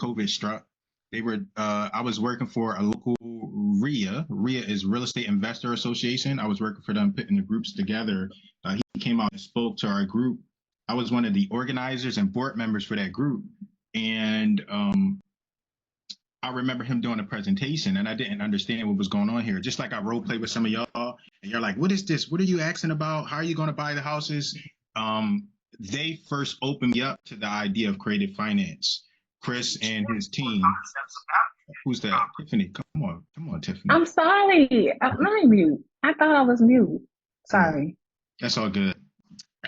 COVID struck. They were I was working for a local RIA. RIA is Real Estate Investor Association. I was working for them, putting the groups together. He came out and spoke to our group. I was one of the organizers and board members for that group. And I remember him doing a presentation and I didn't understand what was going on here. Just like I role play with some of y'all and you're like, what is this? What are you asking about? How are you going to buy the houses? They first opened me up to the idea of creative finance. Chris and his team. Who's that? Tiffany, come on, Tiffany. I'm sorry. Let me mute. I thought I was mute. Sorry. That's all good.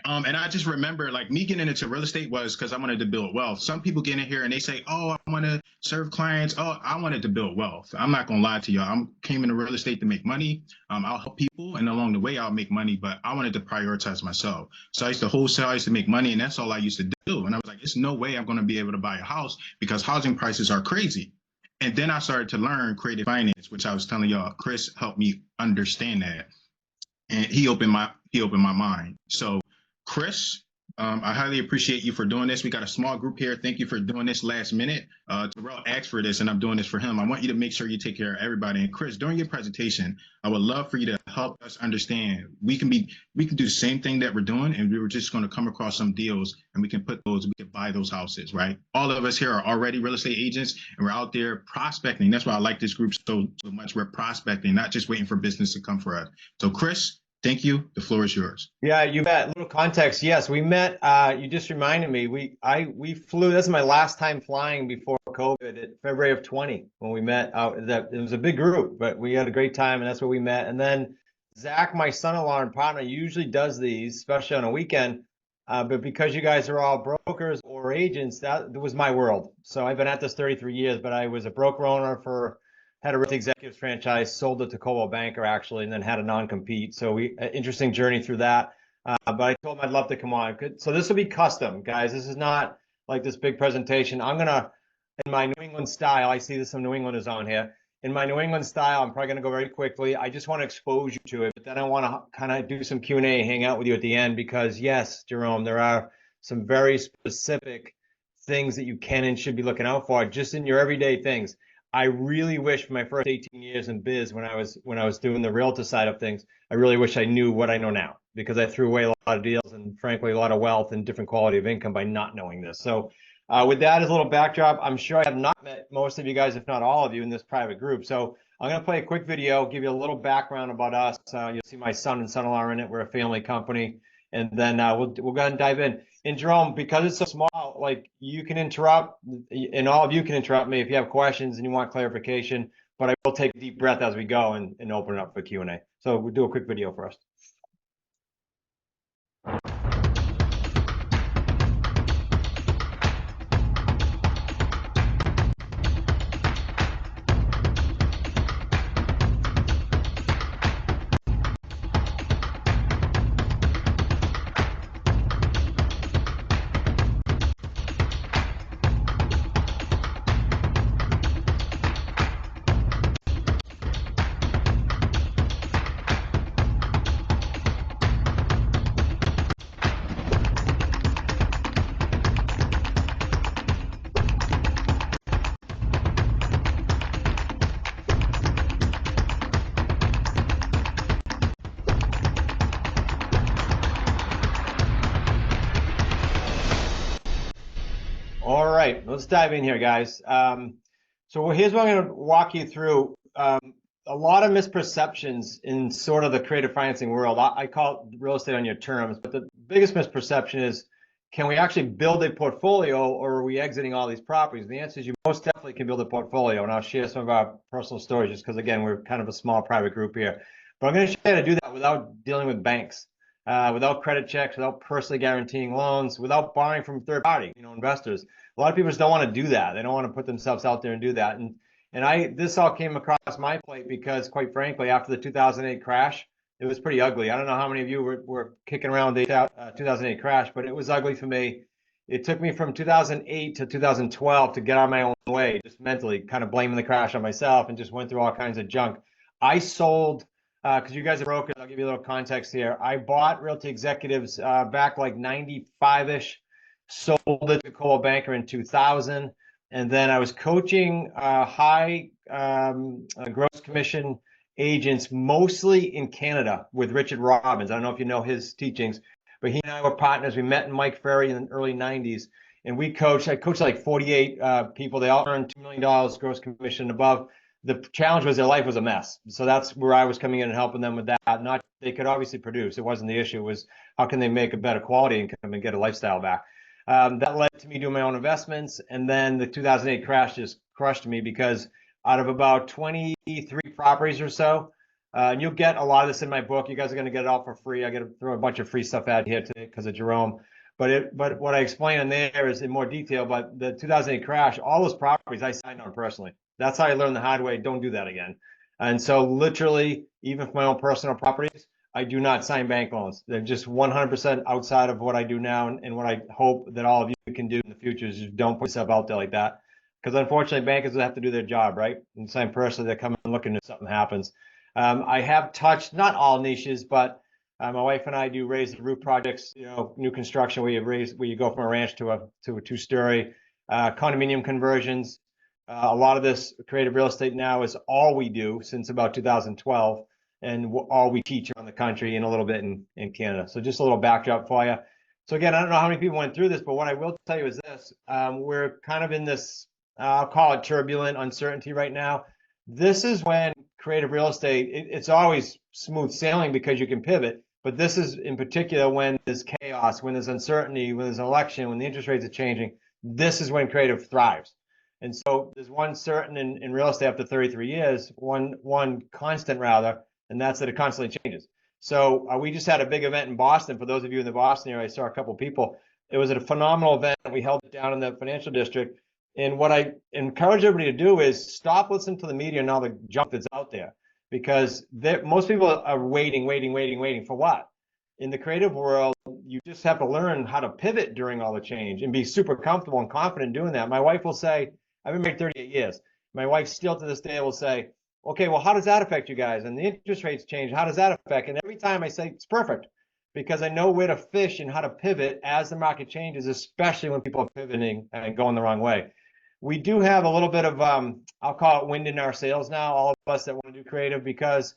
And I just remember like me getting into real estate was because I wanted to build wealth. Some people get in here and they say, oh, I want to serve clients. Oh, I wanted to build wealth. I'm not going to lie to y'all. I came into real estate to make money. I'll help people and along the way I'll make money, but I wanted to prioritize myself. So I used to wholesale, I used to make money, and that's all I used to do. And I was like, there's no way I'm going to be able to buy a house because housing prices are crazy. And then I started to learn creative finance, which I was telling y'all, Chris helped me understand that. And he opened my mind. So Chris, I highly appreciate you for doing this. We got a small group here. Thank you for doing this last minute. Terrell asked for this and I'm doing this for him. I want you to make sure you take care of everybody. And Chris, during your presentation, I would love for you to help us understand. We can do the same thing that we're doing, and we were just going to come across some deals and we can buy those houses, right? All of us here are already real estate agents and we're out there prospecting. That's why I like this group so much. We're prospecting, not just waiting for business to come for us. So Chris, thank you. The floor is yours. Yeah, you bet. A little context. Yes, we met. You just reminded me. We flew. This is my last time flying before COVID at February of 20 when we met. It was a big group, but we had a great time, and that's where we met. And then Zach, my son-in-law and partner, usually does these, especially on a weekend. But because you guys are all brokers or agents, that was my world. So I've been at this 33 years, but I was a broker owner had a real estate executives franchise, sold it to Coldwell Banker actually, and then had a non-compete. So interesting journey through that. But I told him I'd love to come on. So this will be custom, guys. This is not like this big presentation. I'm gonna, in my New England style, I see some New Englanders on here. In my New England style, I'm probably gonna go very quickly. I just want to expose you to it, but then I want to kind of do some Q&A, hang out with you at the end, because yes, Jerome, there are some very specific things that you can and should be looking out for just in your everyday things. I really wish for my first 18 years in biz, when I was doing the realtor side of things, I really wish I knew what I know now, because I threw away a lot of deals and frankly a lot of wealth and different quality of income by not knowing this. So with that as a little backdrop, I'm sure I have not met most of you guys, if not all of you, in this private group. So I'm going to play a quick video, give you a little background about us. You'll see my son and son-in-law in it. We're a family company, and then we'll go ahead and dive in. And Jerome, because it's so small, like you can interrupt, and all of you can interrupt me if you have questions and you want clarification, but I will take a deep breath as we go and open it up for Q&A. So we'll do a quick video for us. All right, let's dive in here, guys. So here's what I'm going to walk you through. A lot of misperceptions in sort of the creative financing world. I call it real estate on your terms, but the biggest misperception is, can we actually build a portfolio, or are we exiting all these properties? And the answer is you most definitely can build a portfolio, and I'll share some of our personal stories just because, again, we're kind of a small private group here. But I'm going to show you how to do that without dealing with banks, without credit checks, without personally guaranteeing loans, without borrowing from third party, investors. A lot of people just don't want to do that. They don't want to put themselves out there and do that. And this all came across my plate because, quite frankly, after the 2008 crash, it was pretty ugly. I don't know how many of you were kicking around the 2008 crash, but it was ugly for me. It took me from 2008 to 2012 to get on my own way, just mentally, kind of blaming the crash on myself, and just went through all kinds of junk. I sold, because you guys are brokers, I'll give you a little context here. I bought Realty Executives back like 95-ish. Sold it to Coldwell Banker in 2000. And then I was coaching high gross commission agents, mostly in Canada with Richard Robbins. I don't know if you know his teachings, but he and I were partners. We met in Mike Ferry in the early 90s. And I coached like 48 people. They all earned $2 million gross commission above. The challenge was their life was a mess. So that's where I was coming in and helping them with that. Not they could obviously produce. It wasn't the issue. It was how can they make a better quality income and get a lifestyle back. That led to me doing my own investments. And then the 2008 crash just crushed me because out of about 23 properties or so, and you'll get a lot of this in my book. You guys are going to get it all for free. I got to throw a bunch of free stuff out here today because of Jerome. But what I explain in there is in more detail. But the 2008 crash, all those properties I signed on personally. That's how I learned the hard way. Don't do that again. And so literally, even for my own personal properties, I do not sign bank loans. They're just 100% outside of what I do now. And what I hope that all of you can do in the future is just don't put yourself out there like that. Because unfortunately, bankers have to do their job, right? And sign personally, they come and looking if something happens. I have touched not all niches, but my wife and I do raise the roof projects, new construction where you go from a ranch to a two-story, condominium conversions. A lot of this creative real estate now is all we do since about 2012, and all we teach around the country and a little bit in Canada. So just a little backdrop for you. So again, I don't know how many people went through this, but what I will tell you is this: we're kind of in this, I'll call it turbulent uncertainty right now. This is when creative real estate, it's always smooth sailing because you can pivot. But this is in particular when there's chaos, when there's uncertainty, when there's an election, when the interest rates are changing. This is when creative thrives. And so there's one certain in real estate after 33 years, one constant rather, and that's that it constantly changes. So we just had a big event in Boston. For those of you in the Boston area, I saw a couple of people. It was a phenomenal event. We held it down in the financial district. And what I encourage everybody to do is stop listening to the media and all the junk that's out there, because most people are waiting for what? In the creative world, you just have to learn how to pivot during all the change and be super comfortable and confident doing that. My wife will say, I've been married 38 years. My wife still to this day will say, okay, well, how does that affect you guys? And the interest rates change. How does that affect? And every time I say it's perfect, because I know where to fish and how to pivot as the market changes, especially when people are pivoting and going the wrong way. We do have a little bit of, I'll call it wind in our sails now, all of us that want to do creative, because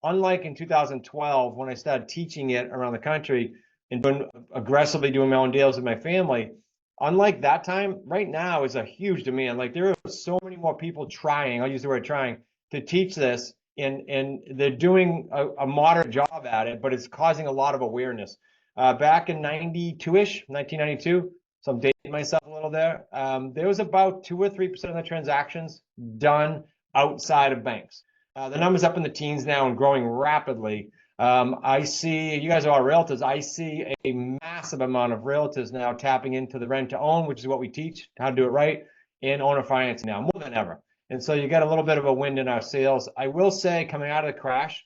unlike in 2012, when I started teaching it around the country and aggressively doing my own deals with my family, unlike that time, right now is a huge demand. Like there are so many more people trying, I'll use the word trying, to teach this, and they're doing a moderate job at it, but it's causing a lot of awareness. Back in 92-ish, 1992, so I'm dating myself a little there, there was about 2 or 3% of the transactions done outside of banks. The number's up in the teens now and growing rapidly. I see, you guys are all realtors, I see a massive amount of realtors now tapping into the rent to own, which is what we teach, how to do it right, and owner financing now, more than ever. And so you got a little bit of a wind in our sails. I will say, coming out of the crash,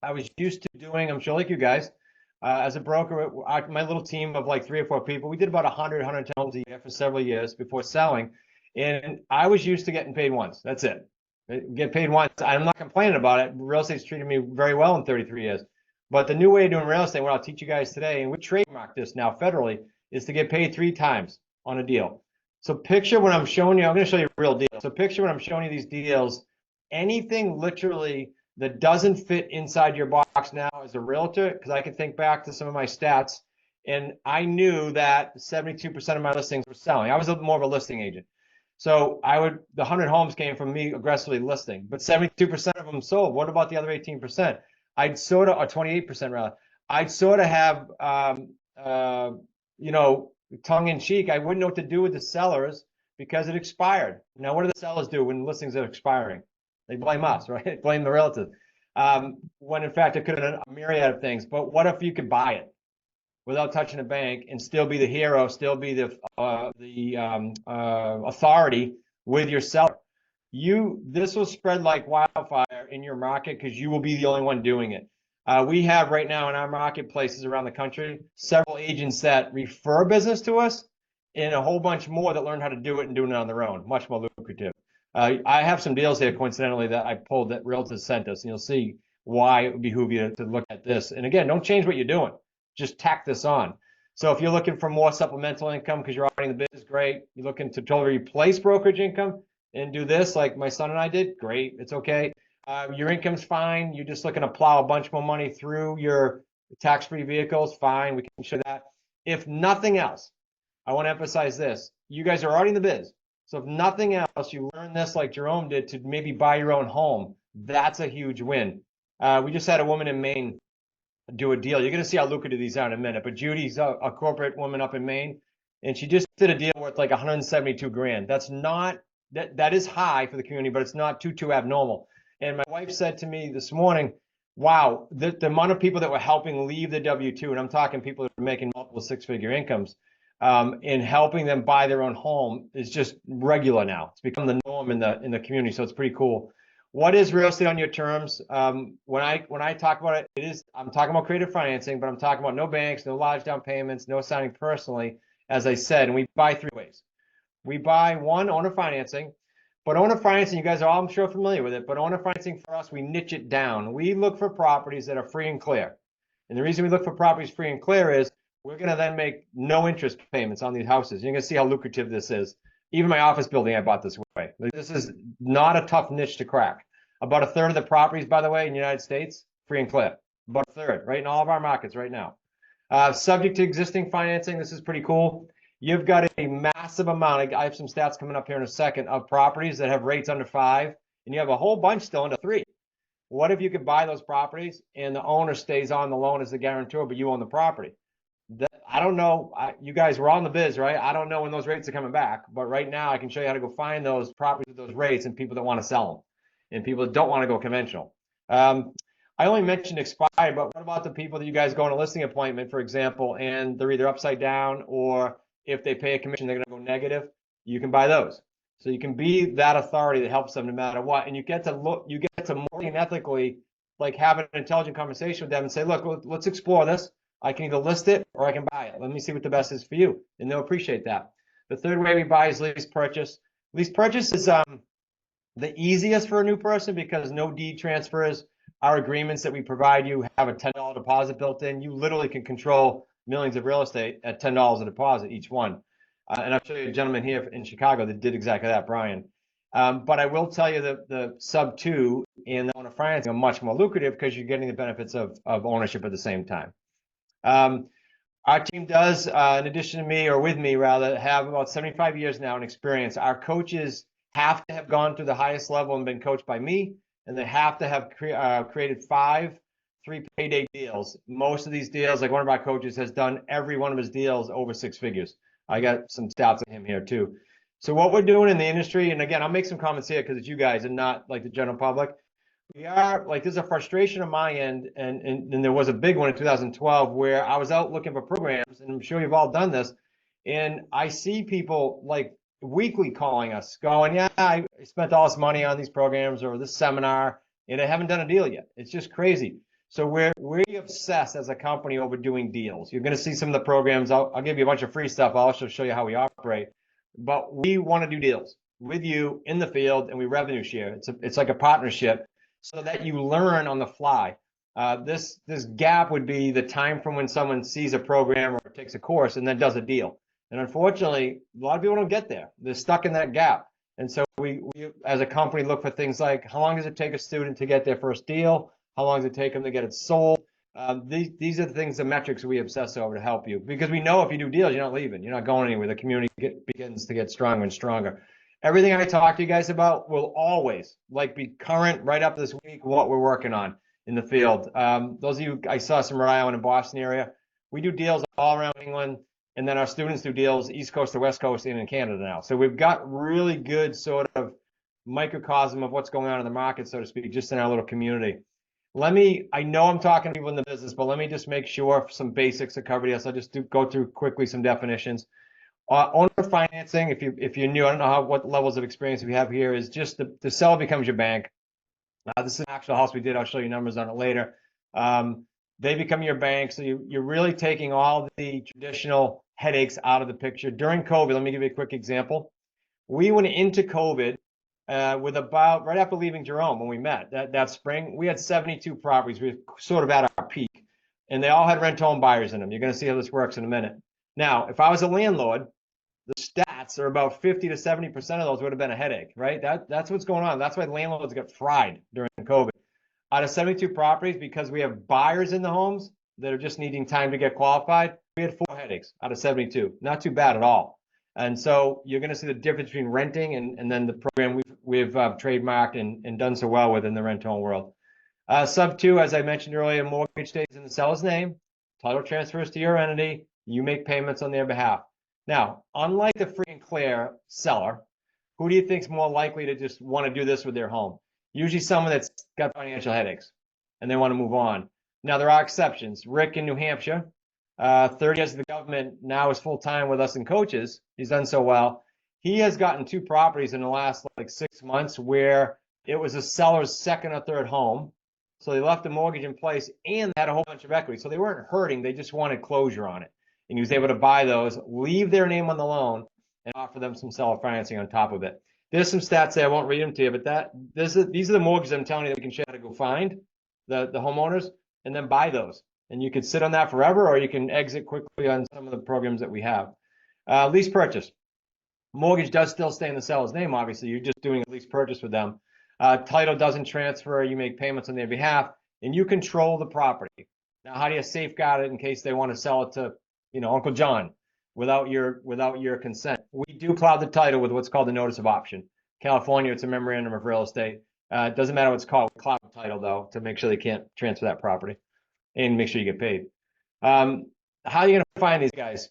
I was used to doing, I'm sure like you guys, as a broker, my little team of like 3 or 4 people, we did about 100, 110 homes a year for several years before selling. And I was used to getting paid once. That's it. Get paid once. I'm not complaining about it. Real estate's treated me very well in 33 years. But the new way of doing real estate, what I'll teach you guys today, and we trademark this now federally, is to get paid 3 times on a deal. So picture what I'm showing you. I'm going to show you a real deal. So picture when I'm showing you these deals, anything literally that doesn't fit inside your box now as a realtor, because I can think back to some of my stats, and I knew that 72% of my listings were selling. I was more of a listing agent. So the 100 homes came from me aggressively listing, but 72% of them sold. What about the other 18%? I'd sort of, or 28% rather, I'd sort of have, tongue in cheek, I wouldn't know what to do with the sellers because it expired. Now, what do the sellers do when listings are expiring? They blame us, right? Blame the realtor. When in fact, it could have been a myriad of things. But what if you could buy it without touching a bank and still be the hero, still be the authority with your seller? This will spread like wildfire in your market because you will be the only one doing it. We have right now in our marketplaces around the country several agents that refer business to us, and a whole bunch more that learn how to do it and do it on their own. Much more lucrative. I have some deals here, coincidentally, that I pulled that realtors sent us, and you'll see why it would behoove you to look at this. And again, don't change what you're doing. Just tack this on. So if you're looking for more supplemental income because you're already in the business, great. You're looking to totally replace brokerage income and do this like my son and I did, great. It's okay. Your income's fine. You're just looking to plow a bunch more money through your tax-free vehicles, fine. We can show that. If nothing else, I want to emphasize this. You guys are already in the biz. So if nothing else, you learn this like Jerome did to maybe buy your own home. That's a huge win. We just had a woman in Maine do a deal. You're going to see how lucrative these are in a minute. But Judy's a corporate woman up in Maine, and she just did a deal worth like 172 grand. That's not that is high for the community, but it's not too abnormal. And my wife said to me this morning, "Wow, the amount of people that were helping leave the W-2, and I'm talking people that are making multiple six-figure incomes, and helping them buy their own home is just regular now. It's become the norm in the community, so it's pretty cool." What is real estate on your terms? When I talk about it, I'm talking about creative financing, but I'm talking about no banks, no large down payments, no signing personally, as I said, and we buy three ways. We buy one, owner financing, but owner financing, you guys are all, I'm sure, familiar with it, but owner financing for us, we niche it down. We look for properties that are free and clear. And the reason we look for properties free and clear is we're going to then make no interest payments on these houses. You're going to see how lucrative this is. Even my office building, I bought this way. This is not a tough niche to crack. About a third of the properties, by the way, in the United States, free and clear. About a third, right in all of our markets right now. Subject to existing financing, this is pretty cool. You've got a massive amount, I have some stats coming up here in a second, of properties that have rates under 5, and you have a whole bunch still under 3. What if you could buy those properties and the owner stays on the loan as the guarantor, but you own the property? I don't know. You guys were on the biz, right? I don't know when those rates are coming back, but right now I can show you how to go find those properties with those rates and people that want to sell them and people that don't want to go conventional. I only mentioned expired, but what about the people that you guys go on a listing appointment, for example, and they're either upside down or if they pay a commission, they're going to go negative? You can buy those. So you can be that authority that helps them no matter what. And you get to morally and ethically like have an intelligent conversation with them and say, look, let's explore this. I can either list it or I can buy it. Let me see what the best is for you. And they'll appreciate that. The third way we buy is lease purchase. Lease purchase is the easiest for a new person because no deed transfers. Our agreements that we provide you have a $10 deposit built in. You literally can control millions of real estate at $10 a deposit each one. And I'll show you a gentleman here in Chicago that did exactly that, Brian. But I will tell you that the sub 2 and the owner financing are much more lucrative because you're getting the benefits of ownership at the same time. Our team does, in addition to me, or with me rather, have about 75 years now in experience. Our coaches have to have gone through the highest level and been coached by me, and they have to have created 5 3-payday deals. Most of these deals, like one of our coaches has done every one of his deals over 6 figures. I got some stats on him here too. So what we're doing in the industry, and again, I'll make some comments here because it's you guys and not like the general public. We are like, there's a frustration on my end, and there was a big one in 2012 where I was out looking for programs, and I'm sure you've all done this, and I see people like weekly calling us going, yeah, I spent all this money on these programs or this seminar, and I haven't done a deal yet. It's just crazy. So we're obsessed as a company over doing deals. You're going to see some of the programs. I'll give you a bunch of free stuff. I'll also show you how we operate. But we want to do deals with you in the field, and we revenue share. It's like a partnership so that you learn on the fly. This gap would be the time from when someone sees a program or takes a course and then does a deal. And unfortunately, a lot of people don't get there. They're stuck in that gap. And so we as a company look for things like how long does it take a student to get their first deal? How long does it take them to get it sold? These are the things, the metrics we obsess over to help you, because we know if you do deals, you're not leaving, you're not going anywhere. The community begins to get stronger and stronger. Everything I talk to you guys about will always like be current right up this week, what we're working on in the field. Those of you, I saw some Rhode Island and Boston area. We do deals all around England, and then our students do deals East Coast to West Coast and in Canada now. So we've got really good sort of microcosm of what's going on in the market, so to speak, just in our little community. I know I'm talking to people in the business, but let me just make sure some basics are covered here. So I'll just go through quickly some definitions. Owner financing, if you're new, I don't know what levels of experience we have here, is just the seller becomes your bank. This is an actual house we did. I'll show you numbers on it later. They become your bank. So you're really taking all the traditional headaches out of the picture. During COVID, let me give you a quick example. We went into COVID with about, right after leaving Jerome when we met that spring, we had 72 properties. We were sort of at our peak, and they all had rent-to-own buyers in them. You're going to see how this works in a minute. Now, if I was a landlord, the stats are about 50 to 70% of those would have been a headache, right? That's what's going on. That's why landlords get fried during COVID. Out of 72 properties, because we have buyers in the homes that are just needing time to get qualified, we had 4 headaches out of 72. Not too bad at all. And so you're going to see the difference between renting and then the program we've trademarked and done so well within the rent-to-own world. Sub 2, as I mentioned earlier, mortgage stays in the seller's name, title transfers to your entity, you make payments on their behalf. Now, unlike the free and clear seller, who do you think is more likely to just want to do this with their home? Usually someone that's got financial headaches and they want to move on. Now, there are exceptions. Rick in New Hampshire, 30 years of the government, now is full-time with us and coaches. He's done so well. He has gotten 2 properties in the last like 6 months where it was a seller's second or third home. So they left the mortgage in place and had a whole bunch of equity. So they weren't hurting. They just wanted closure on it. And he was able to buy those, leave their name on the loan, and offer them some seller financing on top of it. There's some stats there. I won't read them to you, but these are the mortgages I'm telling you that we can show how to go find the homeowners and then buy those. And you could sit on that forever, or you can exit quickly on some of the programs that we have. Lease purchase. Mortgage does still stay in the seller's name, obviously. You're just doing a lease purchase with them. Title doesn't transfer. You make payments on their behalf, and you control the property. Now, how do you safeguard it in case they want to sell it to, Uncle John without your consent? We do cloud the title with what's called the notice of option. California, it's a memorandum of real estate. It doesn't matter what it's called, cloud the title though, to make sure they can't transfer that property and make sure you get paid. How are you going to find these guys?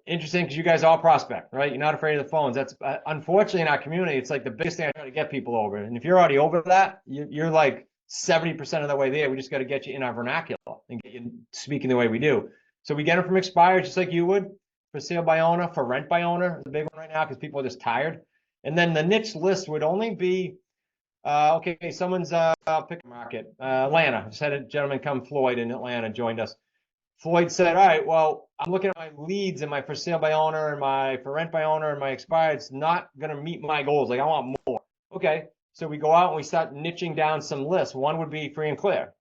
Interesting, because you guys all prospect, right? You're not afraid of the phones. That's unfortunately in our community, it's like the biggest thing I try to get people over. And if you're already over that, you're like 70% of the way there. We just got to get you in our vernacular and get you speaking the way we do. So we get them from expired, just like you would, for sale by owner, for rent by owner, the big one right now, because people are just tired. And then the niche list would only be, okay, someone's pick a market, Atlanta. I just had a gentleman come, Floyd in Atlanta, joined us. Floyd said, all right, well, I'm looking at my leads and my for sale by owner and my for rent by owner and my expired. It's not going to meet my goals. Like, I want more. Okay, so we go out and we start niching down some lists. One would be free and clear.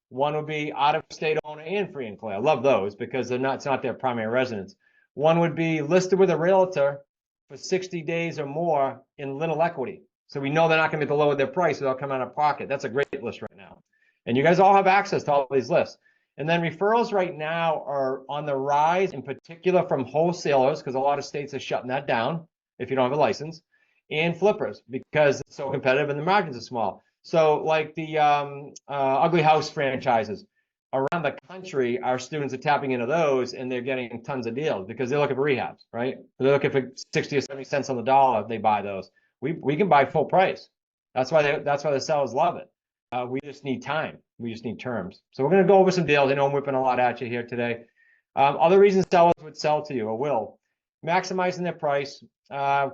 One would be out of state owner and free and clear. I love those because it's not their primary residence. One would be listed with a realtor for 60 days or more in little equity. So we know they're not going to be below their price without coming out of pocket. That's a great list right now. And you guys all have access to all these lists. And then referrals right now are on the rise, in particular from wholesalers, because a lot of states are shutting that down if you don't have a license, and flippers because it's so competitive and the margins are small. So like the Ugly House franchises around the country, our students are tapping into those and they're getting tons of deals because they're looking for rehabs, right? They're looking for 60 or 70 cents on the dollar. They buy those. We can buy full price. That's why the sellers love it. We just need time. We just need terms. So we're going to go over some deals. I know I'm whipping a lot at you here today. Other reasons sellers would sell to you or will. Maximizing their price,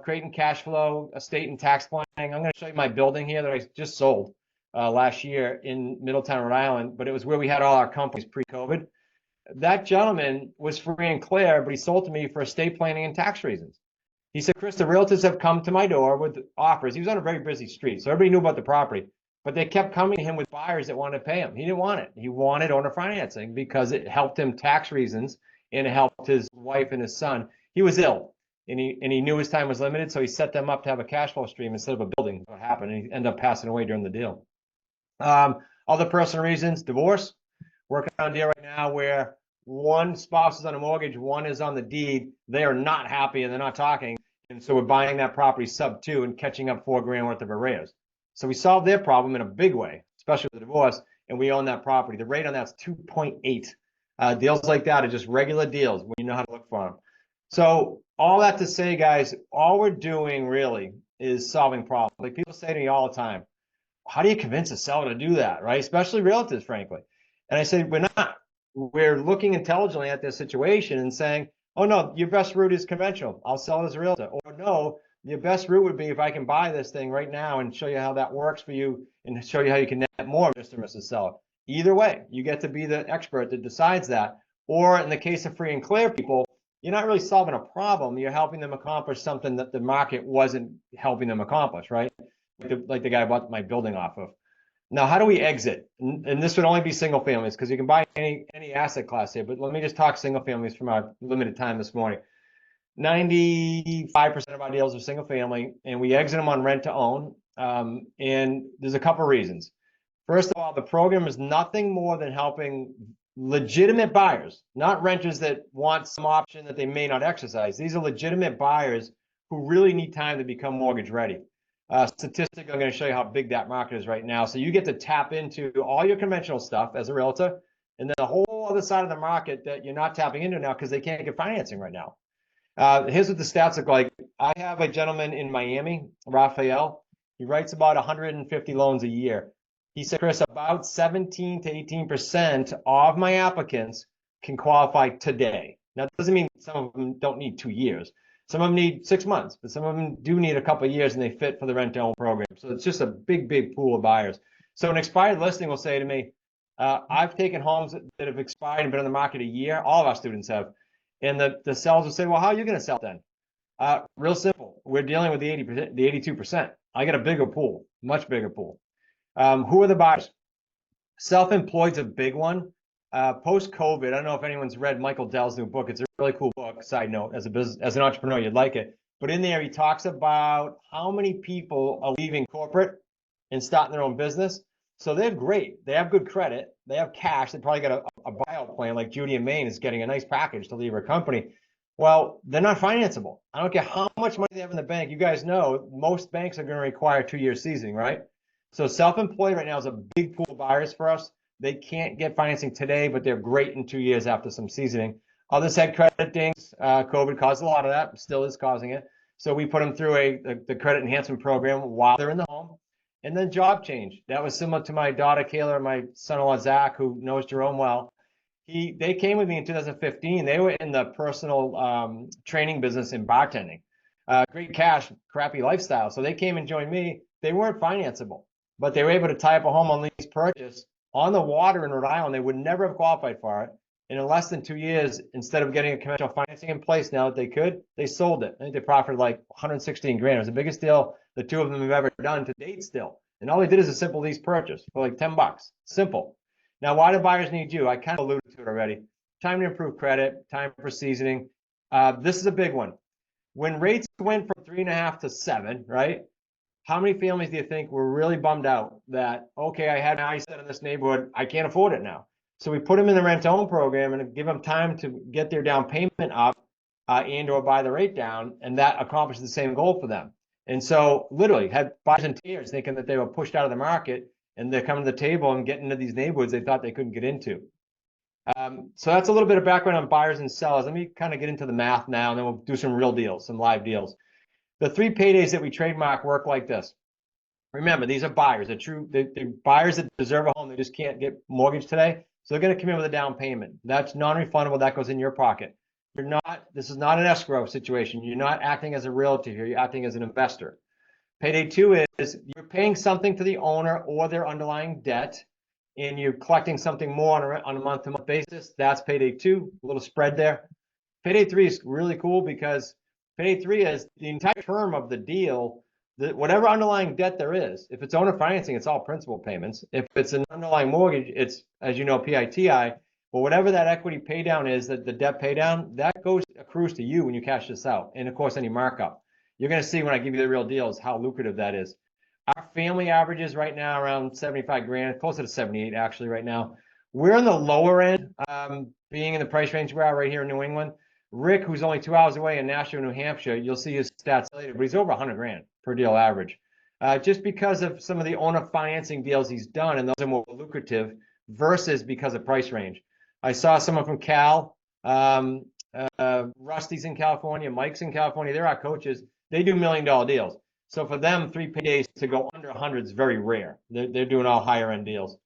creating cash flow, estate and tax planning. I'm going to show you my building here that I just sold last year in Middletown, Rhode Island, but it was where we had all our companies pre-COVID. That gentleman was free and clear, but he sold to me for estate planning and tax reasons. He said, Chris, the realtors have come to my door with offers. He was on a very busy street, so everybody knew about the property. But they kept coming to him with buyers that wanted to pay him. He didn't want it. He wanted owner financing because it helped him tax reasons and it helped his wife and his son. He was ill and he knew his time was limited, so he set them up to have a cash flow stream instead of a building. What happened? And he ended up passing away during the deal. Other personal reasons, divorce. Working on a deal right now where one spouse is on a mortgage, one is on the deed. They are not happy and they're not talking. And so we're buying that property sub 2 and catching up $4,000 worth of arrears. So we solved their problem in a big way, especially with the divorce, and we own that property. The rate on that's 2.8. Deals like that are just regular deals when you know how to look for them. So all that to say, guys, all we're doing really is solving problems. Like people say to me all the time, how do you convince a seller to do that, right? Especially realtors, frankly. And I say, we're not. We're looking intelligently at their situation and saying, oh, no, your best route is conventional. I'll sell it as a realtor. Or no, your best route would be if I can buy this thing right now and show you how that works for you and show you how you can net more, Mr. and Mrs. Seller. Either way, you get to be the expert that decides that. Or in the case of free and clear people, you're not really solving a problem. You're helping them accomplish something that the market wasn't helping them accomplish, right? Like the guy I bought my building off of. Now, how do we exit? And this would only be single families because you can buy any asset class here. But let me just talk single families from our limited time this morning. 95% of our deals are single family, and we exit them on rent to own. And there's a couple reasons. First of all, the program is nothing more than helping legitimate buyers, not renters that want some option that they may not exercise. These are legitimate buyers who really need time to become mortgage ready. Statistic, I'm going to show you how big that market is right now. So you get to tap into all your conventional stuff as a realtor, and then a whole other side of the market that you're not tapping into now because they can't get financing right now. Here's what the stats look like. I have a gentleman in Miami, Raphael. He writes about 150 loans a year. He said, Chris, about 17 to 18% of my applicants can qualify today. Now, that doesn't mean some of them don't need 2 years. Some of them need 6 months, but some of them do need a couple of years and they fit for the rent-to-own program. So it's just a big, big pool of buyers. So an expired listing will say to me, I've taken homes that have expired and been on the market a year. All of our students have. And the sellers will say, well, how are you going to sell then? Real simple. We're dealing with the 80%, the 82%. I get a bigger pool, much bigger pool. Who are the buyers? Self-employed's a big one. Post-COVID, I don't know if anyone's read Michael Dell's new book. It's a really cool book. Side note, as an entrepreneur, you'd like it. But in there, he talks about how many people are leaving corporate and starting their own business. So they're great. They have good credit. They have cash. They probably got a buyout plan like Judy in Maine is getting a nice package to leave her company. Well, they're not financeable. I don't care how much money they have in the bank. You guys know most banks are going to require 2-year seasoning, right? So self-employed right now is a big pool of buyers for us. They can't get financing today, but they're great in 2 years after some seasoning. Others had credit dings. COVID caused a lot of that, still is causing it. So we put them through the credit enhancement program while they're in the home. And then job change. That was similar to my daughter, Kayla, and my son-in-law, Zach, who knows Jerome well. They came with me in 2015. They were in the personal training business in bartending. Great cash, crappy lifestyle. So they came and joined me. They weren't financeable, but they were able to tie up a home on lease purchase on the water in Rhode Island. They would never have qualified for it. And in less than 2 years, instead of getting a conventional financing in place now that they could, they sold it. I think they profited like 116 grand. It was the biggest deal the two of them have ever done to date still. And all they did is a simple lease purchase for like 10 bucks. Simple. Now, why do buyers need you? I kind of alluded to it already. Time to improve credit, time for seasoning. This is a big one. When rates went from 3.5 to 7, right? How many families do you think were really bummed out that, okay, I had my eyes set in this neighborhood, I can't afford it now? So we put them in the rent-to-own program and give them time to get their down payment up and or buy the rate down, and that accomplished the same goal for them. And so literally had buyers in tears thinking that they were pushed out of the market and they're coming to the table and getting into these neighborhoods they thought they couldn't get into. So that's a little bit of background on buyers and sellers. Let me kind of get into the math now, and then we'll do some real deals, some live deals. The 3 paydays that we trademark work like this. Remember, these are buyers. They're buyers that deserve a home. They just can't get mortgage today. So they're going to come in with a down payment. That's non-refundable. That goes in your pocket. This is not an escrow situation. You're not acting as a realtor here. You're acting as an investor. Payday 2 is you're paying something to the owner or their underlying debt, and you're collecting something more on a month-to-month basis. That's payday 2, a little spread there. Payday 3 is really cool because payday 3 is the entire term of the deal. Whatever underlying debt there is, if it's owner financing, it's all principal payments. If it's an underlying mortgage, it's, as you know, PITI. Well, whatever that equity pay down is, that the debt pay down, that accrues to you when you cash this out. And of course, any markup. You're going to see when I give you the real deals how lucrative that is. Our family averages right now around 75 grand, closer to 78 actually right now. We're in the lower end, being in the price range we are right here in New England. Rick, who's only 2 hours away in Nashua, New Hampshire, you'll see his stats later, but he's over 100 grand per deal average. Just because of some of the owner financing deals he's done, and those are more lucrative versus because of price range. I saw someone from Cal, Rusty's in California, Mike's in California. They're our coaches. They do $1 million deals. So for them, 3 paydays to go under 100 is very rare. They're doing all higher end deals.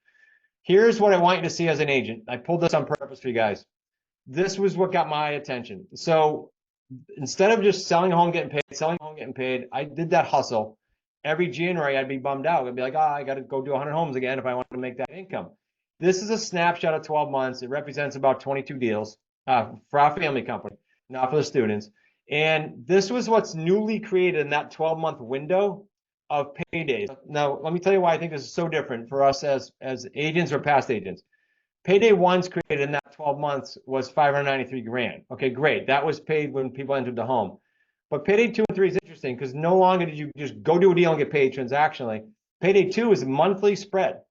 Here's what I want you to see as an agent. I pulled this on purpose for you guys. This was what got my attention. So instead of just selling a home, getting paid, I did that hustle. Every January, I'd be bummed out. I'd be like, I got to go do 100 homes again if I want to make that income. This is a snapshot of 12 months. It represents about 22 deals for our family company, not for the students. And this was what's newly created in that 12-month window. of paydays. Now, let me tell you why I think this is so different for us as agents or past agents. Payday one's created in that 12 months was 593 grand. Okay, great. That was paid when people entered the home. But payday 2 and 3 is interesting because no longer did you just go do a deal and get paid transactionally. Payday 2 is a monthly spread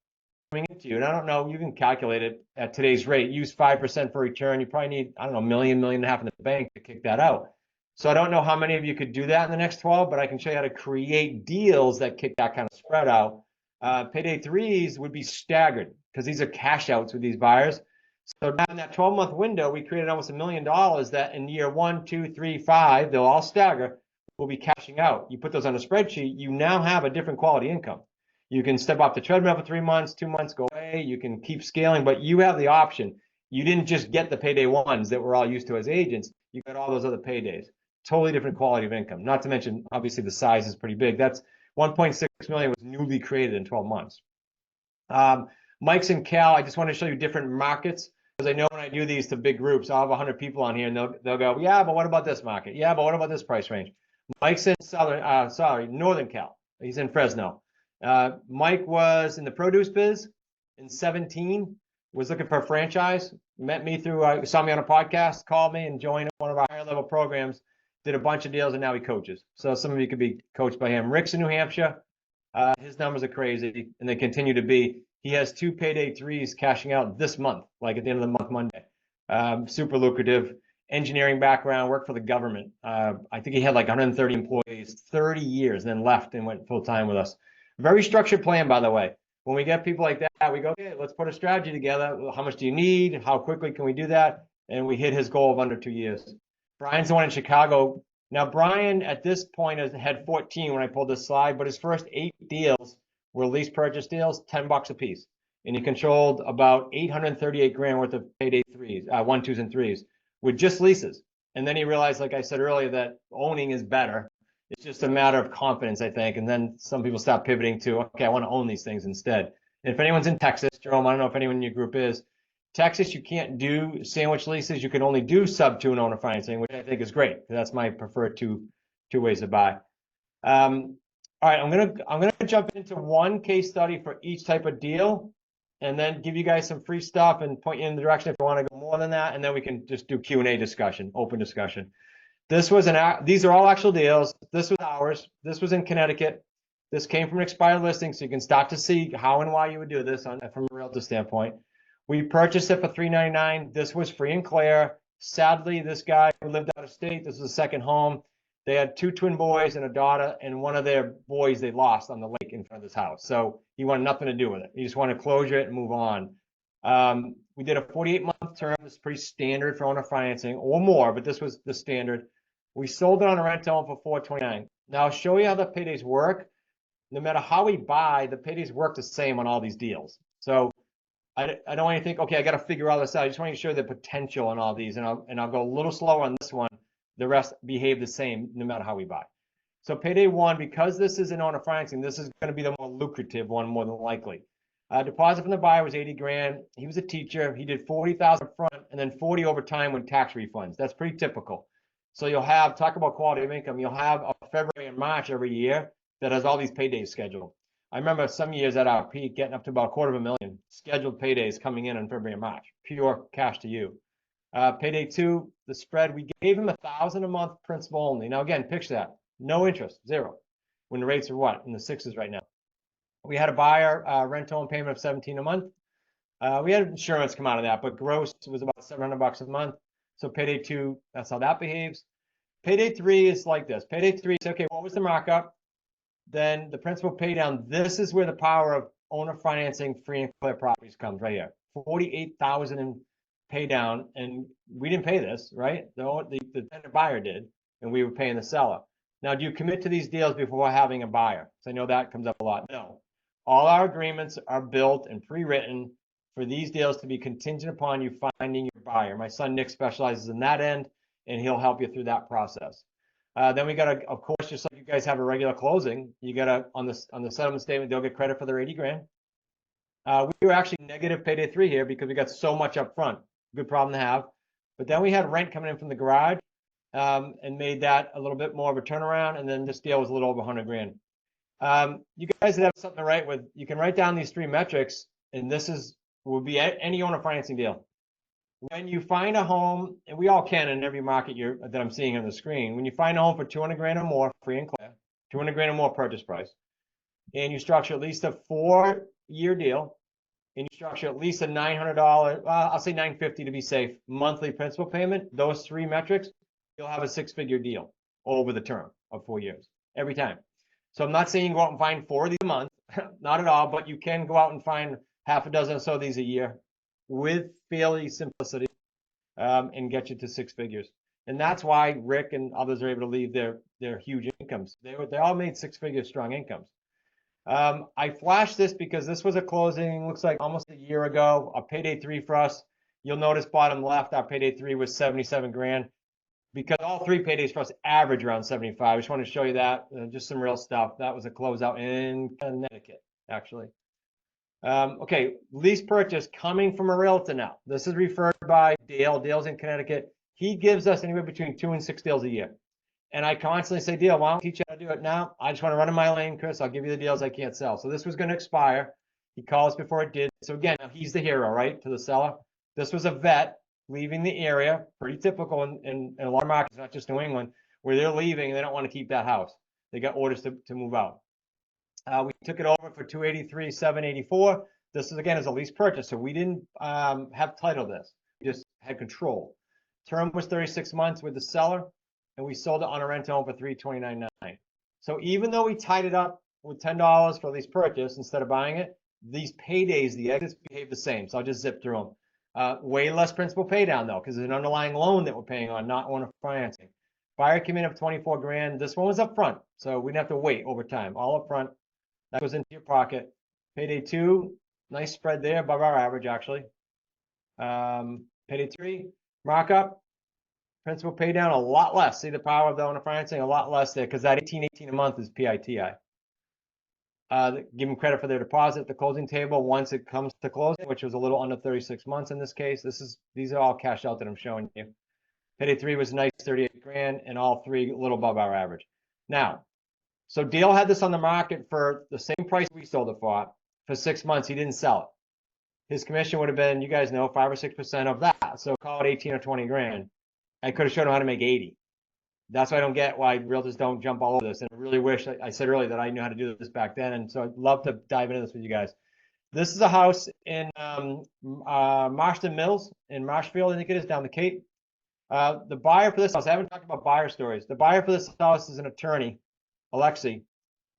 coming into you. And I don't know, you can calculate it at today's rate. Use 5% for return. You probably need, I don't know, $1.5 million in the bank to kick that out. So I don't know how many of you could do that in the next 12, but I can show you how to create deals that kick that kind of spread out. Payday 3s would be staggered because these are cash outs with these buyers. So now in that 12-month window, we created almost $1 million that in year 1, 2, 3, 5, they'll all stagger, will be cashing out. You put those on a spreadsheet, you now have a different quality income. You can step off the treadmill for 3 months, 2 months, go away. You can keep scaling, but you have the option. You didn't just get the payday ones that we're all used to as agents. You got all those other paydays. Totally different quality of income. Not to mention, obviously, the size is pretty big. That's 1.6 million was newly created in 12 months. Mike's and Cal, I just want to show you different markets because I know when I do these to big groups, I'll have 100 people on here and they'll go, yeah, but what about this market? Yeah, but what about this price range? Mike's in Northern Cal. He's in Fresno. Mike was in the produce biz in 17, was looking for a franchise, met me through, saw me on a podcast, called me and joined one of our higher level programs, did a bunch of deals, and now he coaches. So some of you could be coached by him. Rick's in New Hampshire. His numbers are crazy, and they continue to be. He has 2 payday 3s cashing out this month, like at the end of the month, Monday. Super lucrative. Engineering background, worked for the government. I think he had like 130 employees, 30 years, and then left and went full time with us. Very structured plan, by the way. When we get people like that, we go, okay, let's put a strategy together. How much do you need? How quickly can we do that? And we hit his goal of under 2 years. Brian's the one in Chicago. Now, Brian, at this point, has had 14 when I pulled this slide, but his first 8 deals were lease purchase deals, $10 a piece. And he controlled about 838 grand worth of payday 3s, 1, 2s, and 3s with just leases. And then he realized, like I said earlier, that owning is better. It's just a matter of confidence, I think. And then some people stop pivoting to, okay, I want to own these things instead. And if anyone's in Texas, Jerome, I don't know if anyone in your group is, Texas, you can't do sandwich leases. You can only do sub 2 and owner financing, which I think is great. That's my preferred two ways to buy. All right, I'm gonna jump into one case study for each type of deal, and then give you guys some free stuff and point you in the direction if you want to go more than that, and then we can just do Q&A discussion, open discussion. These are all actual deals. This was ours. This was in Connecticut. This came from an expired listing, so you can start to see how and why you would do this from a realtor standpoint. We purchased it for $399. This was free and clear. Sadly, this guy who lived out of state, this was a second home. They had 2 twin boys and a daughter, and one of their boys they lost on the lake in front of this house. So he wanted nothing to do with it. He just wanted to closure it and move on. We did a 48-month term. It's pretty standard for owner financing or more, but this was the standard. We sold it on a rent home for $429. Now I'll show you how the paydays work. No matter how we buy, the paydays work the same on all these deals. So I don't want you to think, okay, I got to figure all this out. I just want to show you the potential in all these, and I'll go a little slower on this one. The rest behave the same no matter how we buy. So payday 1, because this is an owner financing, this is going to be the more lucrative one more than likely. Deposit from the buyer was 80 grand. He was a teacher. He did 40,000 up front and then 40 over time with tax refunds. That's pretty typical. So you'll have, talk about quality of income, you'll have a February and March every year that has all these paydays scheduled. I remember some years at our peak getting up to about $250,000 scheduled paydays coming in February and March, pure cash to you. Payday 2, the spread, we gave him $1,000 a month principal only. Now again, picture that, no interest, 0. When the rates are what, in the 6s right now. We had a buyer rent-to-own payment of $17 a month. We had insurance come out of that, but gross was about $700 a month. So payday 2, that's how that behaves. Payday 3 is like this. Payday 3 is, okay, what was the markup? Then the principal pay down. This is where the power of owner financing free and clear properties comes right here. 48,000 in pay down, and we didn't pay this, right? The buyer did, and we were paying the seller. Now, do you commit to these deals before having a buyer? So I know that comes up a lot. No. All our agreements are built and pre-written for these deals to be contingent upon you finding your buyer. My son Nick specializes in that end, and he'll help you through that process. Then we got to, of course, just like you guys have a regular closing, you got to, on the settlement statement, they'll get credit for their 80 grand. We were actually negative payday 3 here because we got so much up front. Good problem to have. But then we had rent coming in from the garage and made that a little bit more of a turnaround. And then this deal was a little over 100 grand. You guys that have something to write with, you can write down these 3 metrics, and would be any owner financing deal. When you find a home, and we all can in every market that I'm seeing on the screen, when you find a home for 200 grand or more, free and clear, 200 grand or more purchase price, and you structure at least a 4-year deal, and you structure at least a $900, I'll say $950 to be safe, monthly principal payment, those 3 metrics, you'll have a 6-figure deal over the term of 4 years, every time. So I'm not saying you go out and find 4 of these a month, not at all, but you can go out and find half a dozen or so of these a year with fairly simplicity, and get you to 6 figures. And that's why Rick and others are able to leave their huge incomes. They all made 6-figure strong incomes. I flashed this because this was a closing, looks like almost a year ago, a payday 3 for us. You'll notice bottom left, our payday 3 was 77 grand, because all 3 paydays for us average around 75. I just wanted to show you that, just some real stuff. That was a closeout in Connecticut, actually. Okay, lease purchase coming from a realtor now. This is referred by Dale. Dale's in Connecticut. He gives us anywhere between 2 and 6 deals a year. And I constantly say, Dale, why don't I teach you how to do it now? I just want to run in my lane, Chris. I'll give you the deals I can't sell. So this was going to expire. He called us before it did. So again, he's the hero, right, to the seller. This was a vet leaving the area, pretty typical in a lot of markets, not just New England, where they're leaving and they don't want to keep that house. They got orders to move out. We took it over for 283, 784. This is again as a lease purchase, so we didn't have title to this. We just had control. Term was 36 months with the seller, and we sold it on a rent home for 329.9. So even though we tied it up with $10 for lease purchase instead of buying it, these paydays, the exits behave the same. So I'll just zip through them. Way less principal pay down though, because there's an underlying loan that we're paying on, not owner financing. Buyer came in of 24 grand. This one was up front, so we didn't have to wait over time. All up front. That goes into your pocket. Payday 2, nice spread there, above our average actually. Payday 3, markup, principal pay down a lot less. See the power of the owner financing, a lot less there, because that 18 a month is PITI. Give them credit for their deposit at the closing table once it comes to closing, which was a little under 36 months in this case. These are all cash out that I'm showing you. Payday 3 was nice, 38 grand, and all 3 a little above our average. Now, so Dale had this on the market for the same price we sold it for 6 months. He didn't sell it. His commission would have been, you guys know, 5 or 6% of that. So call it 18 or 20 grand. I could have shown him how to make 80. That's why I don't get why realtors don't jump all over this. And I really wish, I said earlier that I knew how to do this back then. And so I'd love to dive into this with you guys. This is a house in Marston Mills in Marshfield, I think it is, down the Cape. The buyer for this house, I haven't talked about buyer stories. The buyer for this house is an attorney, Alexi.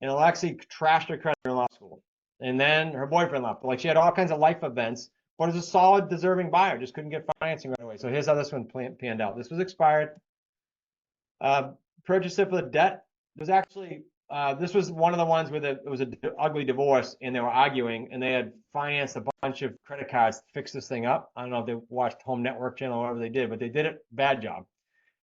And Alexi trashed her credit in law school. And then her boyfriend left. Like, she had all kinds of life events, but was a solid, deserving buyer. Just couldn't get financing right away. So here's how this one panned out. This was expired. Purchased it for the debt. It was actually, this was one of the ones where it was an ugly divorce and they were arguing and they had financed a bunch of credit cards to fix this thing up. I don't know if they watched Home Network Channel or whatever they did, but they did it bad job.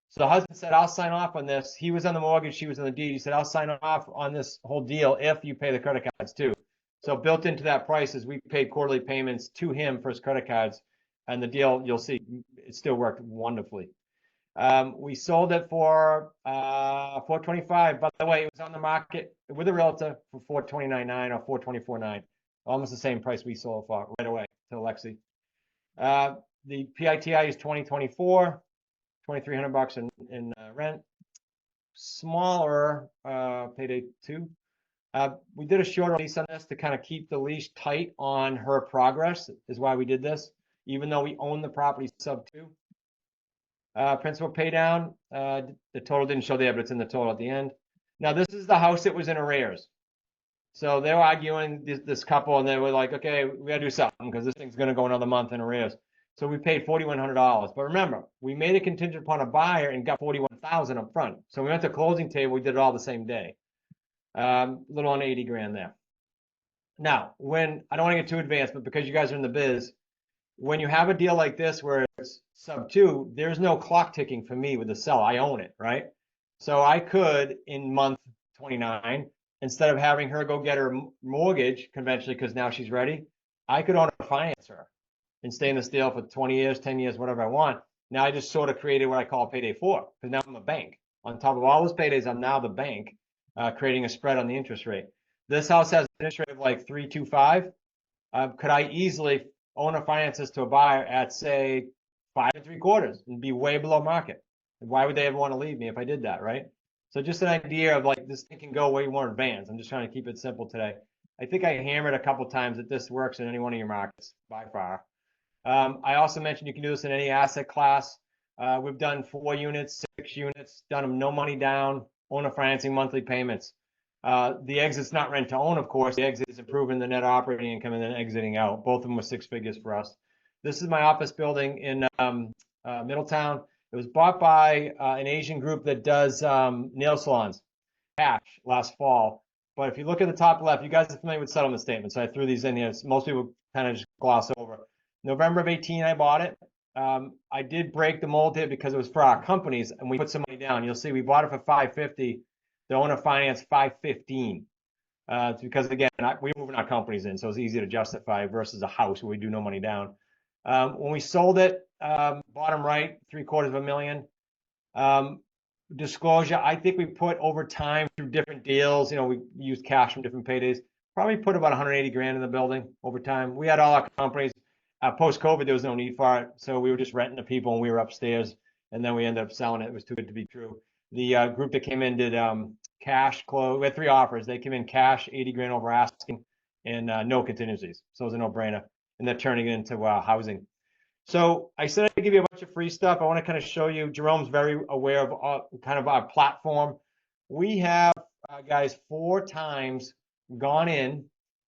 So the husband said, I'll sign off on this. He was on the mortgage, she was on the deed. He said, I'll sign off on this whole deal if you pay the credit cards too. So built into that price is we paid quarterly payments to him for his credit cards. And the deal, you'll see, it still worked wonderfully. We sold it for $425. By the way, it was on the market with a realtor for $429.9 or $424.9. Almost the same price we sold for right away to Alexi. The PITI is 2024, $2,300 in rent. Smaller payday 2. We did a shorter lease on this to kind of keep the leash tight on her progress, is why we did this, even though we own the property sub 2. Principal pay down, the total didn't show there, but it's in the total at the end. Now, this is the house that was in arrears. So they were arguing, this couple, and they were like, okay, we got to do something because this thing's going to go another month in arrears. So we paid $4,100. But remember, we made a contingent upon a buyer and got $41,000 up front. So we went to closing table, we did it all the same day. A little under 80 grand there. Now, I don't want to get too advanced, but because you guys are in the biz, when you have a deal like this where it's sub 2, there's no clock ticking for me with the seller. I own it, right? So I could, in month 29, instead of having her go get her mortgage conventionally because now she's ready, I could own or finance her and stay in this deal for 20 years, 10 years, whatever I want. Now I just sort of created what I call payday 4, because now I'm a bank. On top of all those paydays, I'm now the bank, creating a spread on the interest rate. This house has an interest rate of like 3.25. Could I easily own a finances to a buyer at say 5.75 and be way below market? Why would they ever want to leave me if I did that, right? So just an idea of like this thing can go way more advanced. I'm just trying to keep it simple today. I think I hammered a couple times that this works in any one of your markets by far. I also mentioned you can do this in any asset class. We've done 4 units, 6 units, done them no money down, owner financing, monthly payments. The exit's not rent to own, of course. The exit is improving the net operating income and then exiting out. Both of them were 6 figures for us. This is my office building in Middletown. It was bought by an Asian group that does nail salons, cash, last fall. But if you look at the top left, you guys are familiar with settlement statements. So I threw these in here. Most people kind of just gloss over. November of 18, I bought it. I did break the mold here because it was for our companies, and we put some money down. You'll see we bought it for 550. The owner financed 515. It's because again, we're moving our companies in, so it's easy to justify versus a house where we do no money down. When we sold it, bottom right, $750,000. Disclosure, I think we put over time through different deals. You know, we used cash from different paydays. Probably put about 180 grand in the building over time. We had all our companies. Post-COVID, there was no need for it, so we were just renting to people, and we were upstairs, and then we ended up selling it. It was too good to be true. The group that came in did cash close. We had 3 offers. They came in cash, 80 grand over asking, and no contingencies. So it was a no-brainer, and they're turning it into housing. So I said I'd give you a bunch of free stuff. I want to kind of show you. Jerome's very aware of kind of our platform. We have, guys, 4 times gone in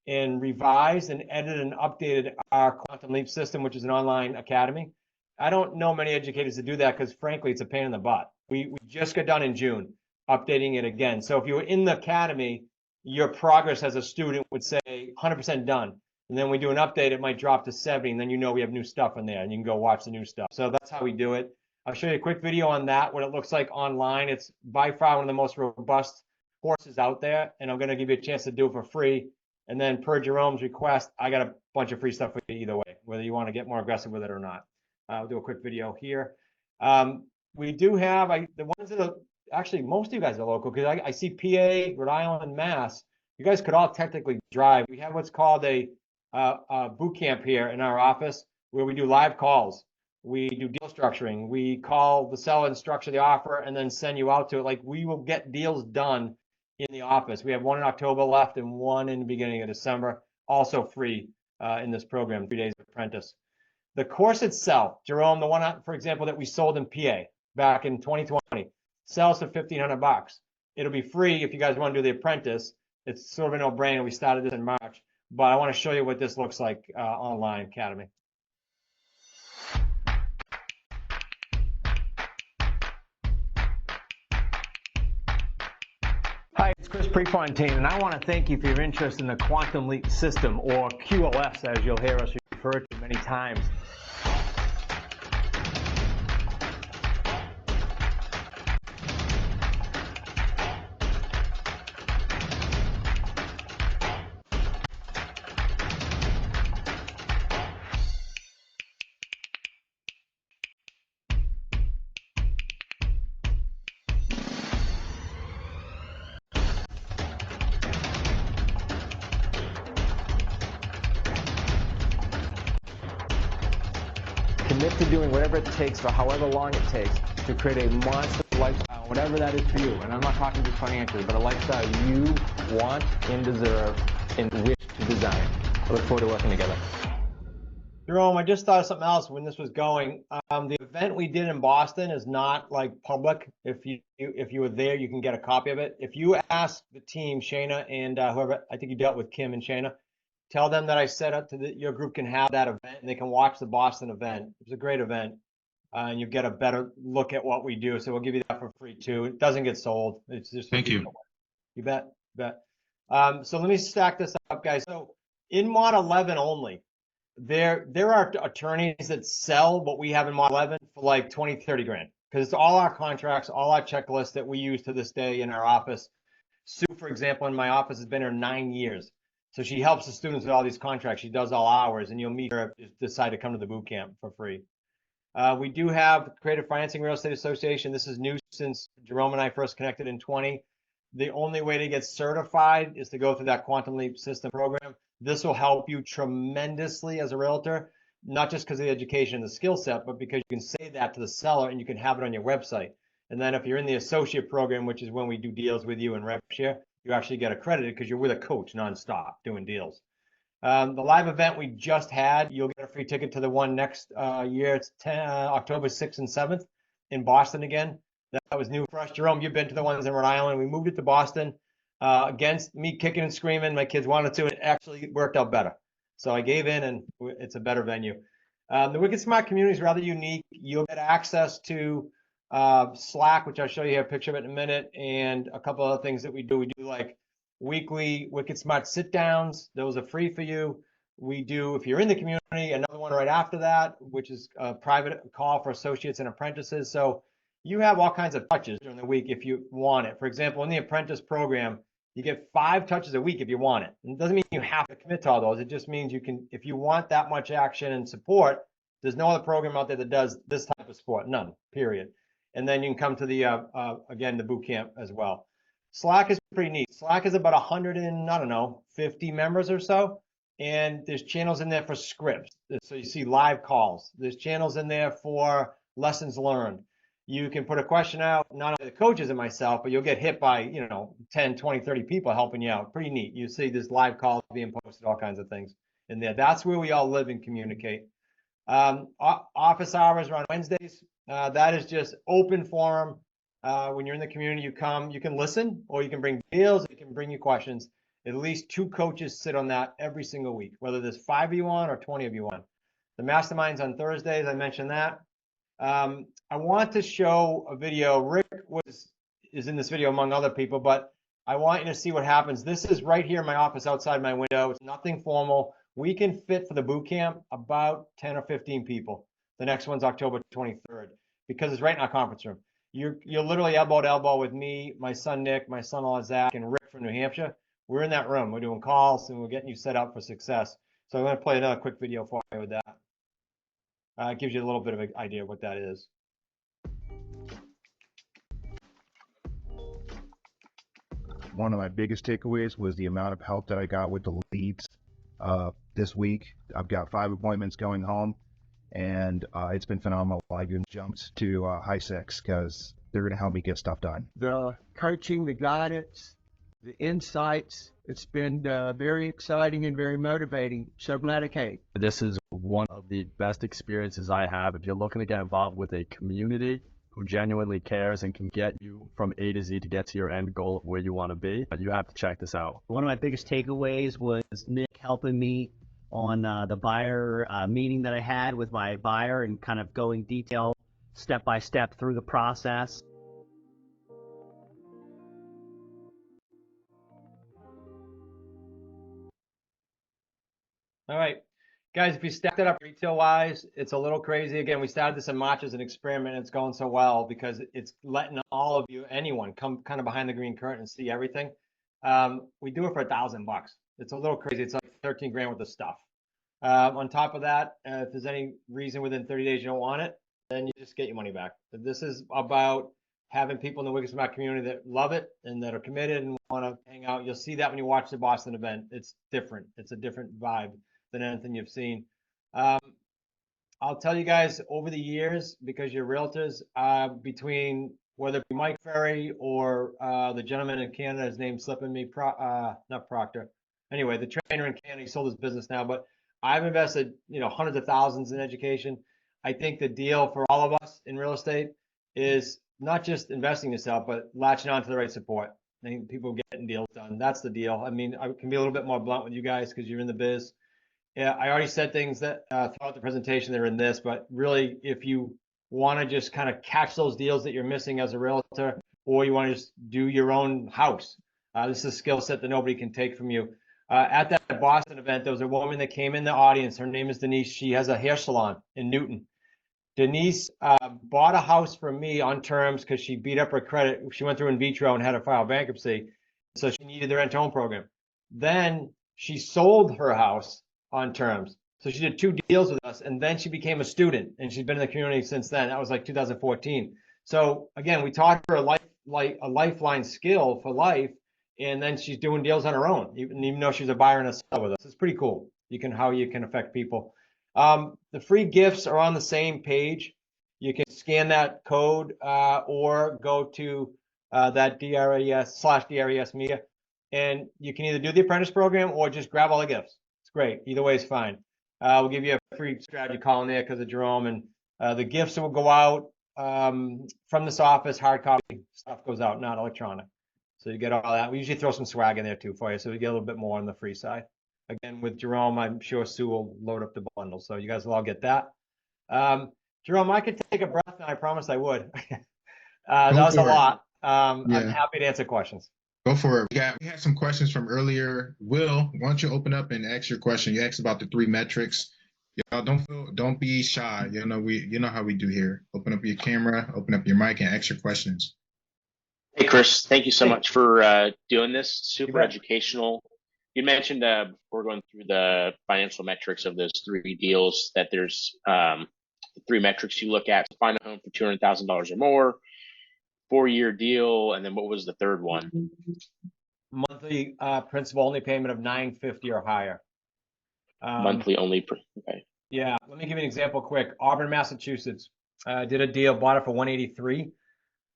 and revised and edited and updated our Quantum Leap system, which is an online academy. I don't know many educators that do that because, frankly, it's a pain in the butt. We just got done in June updating it again. So if you were in the academy, your progress as a student would say 100% done. And then we do an update, it might drop to 70, and then you know we have new stuff in there, and you can go watch the new stuff. So that's how we do it. I'll show you a quick video on that, what it looks like online. It's by far one of the most robust courses out there, and I'm going to give you a chance to do it for free. And then per Jerome's request, I got a bunch of free stuff for you either way, whether you want to get more aggressive with it or not. I'll do a quick video here. We do have the ones that are actually, most of you guys are local because I see PA, Rhode Island, Mass. You guys could all technically drive. We have what's called a boot camp here in our office where we do live calls. We do deal structuring. We call the seller and structure the offer and then send you out to it. Like we will get deals done in the office. We have 1 in October left and 1 in the beginning of December, also free in this program, 3 days of apprentice. The course itself, Jerome, the one, for example, that we sold in PA back in 2020, sells for $1,500. It'll be free if you guys want to do the apprentice. It's sort of a no-brainer. We started this in March, but I want to show you what this looks like online academy. Hi, it's Chris Prefontaine, and I want to thank you for your interest in the Quantum Leap system, or QLS, as you'll hear us refer to many times. Commit to doing whatever it takes for however long it takes to create a monster lifestyle, whatever that is for you. And I'm not talking just financially, but a lifestyle you want and deserve and wish to design. I look forward to working together. Jerome, I just thought of something else when this was going. The event we did in Boston is not like public. If you were there, you can get a copy of it. If you ask the team, Shayna and whoever, I think you dealt with Kim and Shayna, tell them that I set up your group can have that event and they can watch the Boston event. It was a great event, and you get a better look at what we do. So we'll give you that for free too. It doesn't get sold. It's just Thank you. You bet. So let me stack this up, guys. So in Mod 11 only, there are attorneys that sell what we have in Mod 11 for like 20, 30 grand because it's all our contracts, all our checklists that we use to this day in our office. Sue, for example, in my office has been here 9 years. So she helps the students with all these contracts. She does all hours, and you'll meet her if you decide to come to the boot camp for free. We do have Creative Financing Real Estate Association. This is new since Jerome and I first connected in 20. The only way to get certified is to go through that Quantum Leap system program. This will help you tremendously as a realtor, not just because of the education and the skill set, but because you can say that to the seller and you can have it on your website. And then if you're in the associate program, which is when we do deals with you and rev share, you actually get accredited because you're with a coach nonstop doing deals. The live event we just had, you'll get a free ticket to the one next year. It's October 6th and 7th in Boston again. That was new for us. Jerome, you've been to the ones in Rhode Island. We moved it to Boston against me kicking and screaming. My kids wanted to, and it actually worked out better. So I gave in, and it's a better venue. The Wicked Smart community is rather unique. You'll get access to Slack, which I'll show you here a picture of it in a minute, and a couple other things that we do. We do like weekly Wicked Smart sit downs. Those are free for you. We do, if you're in the community, another one right after that, which is a private call for associates and apprentices. So you have all kinds of touches during the week if you want it. For example, in the apprentice program, you get 5 touches a week if you want it. And it doesn't mean you have to commit to all those. It just means you can, if you want that much action and support, there's no other program out there that does this type of support, none, period. And then you can come to the, again, the boot camp as well. Slack is pretty neat. Slack is about 100 and, I don't know, 50 members or so. And there's channels in there for scripts. So you see live calls. There's channels in there for lessons learned. You can put a question out, not only the coaches and myself, but you'll get hit by, 10, 20, 30 people helping you out. Pretty neat. You see this live calls being posted, all kinds of things in there. That's where we all live and communicate. Office hours are on Wednesdays. That is just open forum. When you're in the community, you come, you can listen, or you can bring deals, you can bring your questions. At least 2 coaches sit on that every single week, whether there's 5 of you on or 20 of you on. The mastermind's on Thursdays, I mentioned that. I want to show a video. Rick is in this video among other people, but I want you to see what happens. This is right here in my office outside my window. It's nothing formal. We can fit for the boot camp about 10 or 15 people. The next one's October 23rd because it's right in our conference room. You're literally elbow to elbow with me, my son Nick, my son-in-law Zach, and Rick from New Hampshire. We're in that room. We're doing calls and we're getting you set up for success. So I'm going to play another quick video for you with that. It gives you a little bit of an idea of what that is. One of my biggest takeaways was the amount of help that I got with the leads this week. I've got 5 appointments going home, and it's been phenomenal. I even jumped to high 6 because they're going to help me get stuff done. The coaching, the guidance, the insights, it's been very exciting and very motivating. So glad I came. This is one of the best experiences I have. If you're looking to get involved with a community who genuinely cares and can get you from A to Z to get to your end goal of where you want to be, you have to check this out. One of my biggest takeaways was Nick helping me on the buyer meeting that I had with my buyer and kind of going detail step by step through the process. All right, guys, if you stack that up retail wise, it's a little crazy. Again, we started this in March as an experiment, and it's going so well because it's letting all of you, anyone, come kind of behind the green curtain and see everything. We do it for $1,000 bucks. It's a little crazy. It's like 13 grand worth of stuff. On top of that, if there's any reason within 30 days you don't want it, then you just get your money back. But this is about having people in the Wicked Smart community that love it and that are committed and want to hang out. You'll see that when you watch the Boston event. It's different. It's a different vibe than anything you've seen. I'll tell you guys over the years, because you're realtors, between whether it be Mike Ferry or the gentleman in Canada, his name's slipping me, not Proctor. Anyway, the trainer in Canada, he sold his business now, but I've invested, hundreds of thousands in education. I think the deal for all of us in real estate is not just investing yourself, but latching on to the right support. I think people getting deals done. That's the deal. I mean, I can be a little bit more blunt with you guys because you're in the biz. Yeah, I already said things that throughout the presentation that are in this, but really, if you want to just kind of catch those deals that you're missing as a realtor, or you want to just do your own house, this is a skill set that nobody can take from you. At that Boston event, there was a woman that came in the audience. Her name is Denise. She has a hair salon in Newton. Denise bought a house from me on terms because she beat up her credit. She went through in vitro and had to file bankruptcy, so she needed the rent-to-own program. Then she sold her house on terms. So she did 2 deals with us, and then she became a student, and she's been in the community since then. That was like 2014. So again, we taught her a life like a lifeline skill for life. And then she's doing deals on her own, even though she's a buyer and a seller with us. It's pretty cool. How you can affect people. The free gifts are on the same page. You can scan that code or go to that DRES/DRES media, and you can either do the apprentice program or just grab all the gifts. It's great. Either way is fine. We'll give you a free strategy call in there because of Jerome, and the gifts will go out from this office. Hard copy stuff goes out, not electronic. So you get all that. We usually throw some swag in there too for you, so we get a little bit more on the free side. Again, with Jerome, I'm sure Sue will load up the bundle, so you guys will all get that. Jerome, I could take a breath, and I promised I would. That was a lot. I'm happy to answer questions. Go for it. We had some questions from earlier. Will, why don't you open up and ask your question? You asked about the 3 metrics. Y'all don't be shy. You know how we do here. Open up your camera, open up your mic, and ask your questions. Hey, Chris, thank you so much for doing this. Super educational. You mentioned before going through the financial metrics of those 3 deals that there's 3 metrics you look at to find a home for $200,000 or more, 4-year deal, and then what was the third one? Monthly principal only payment of $950 or higher. Monthly only. Okay. Yeah, let me give you an example quick. Auburn, Massachusetts, did a deal, bought it for $183.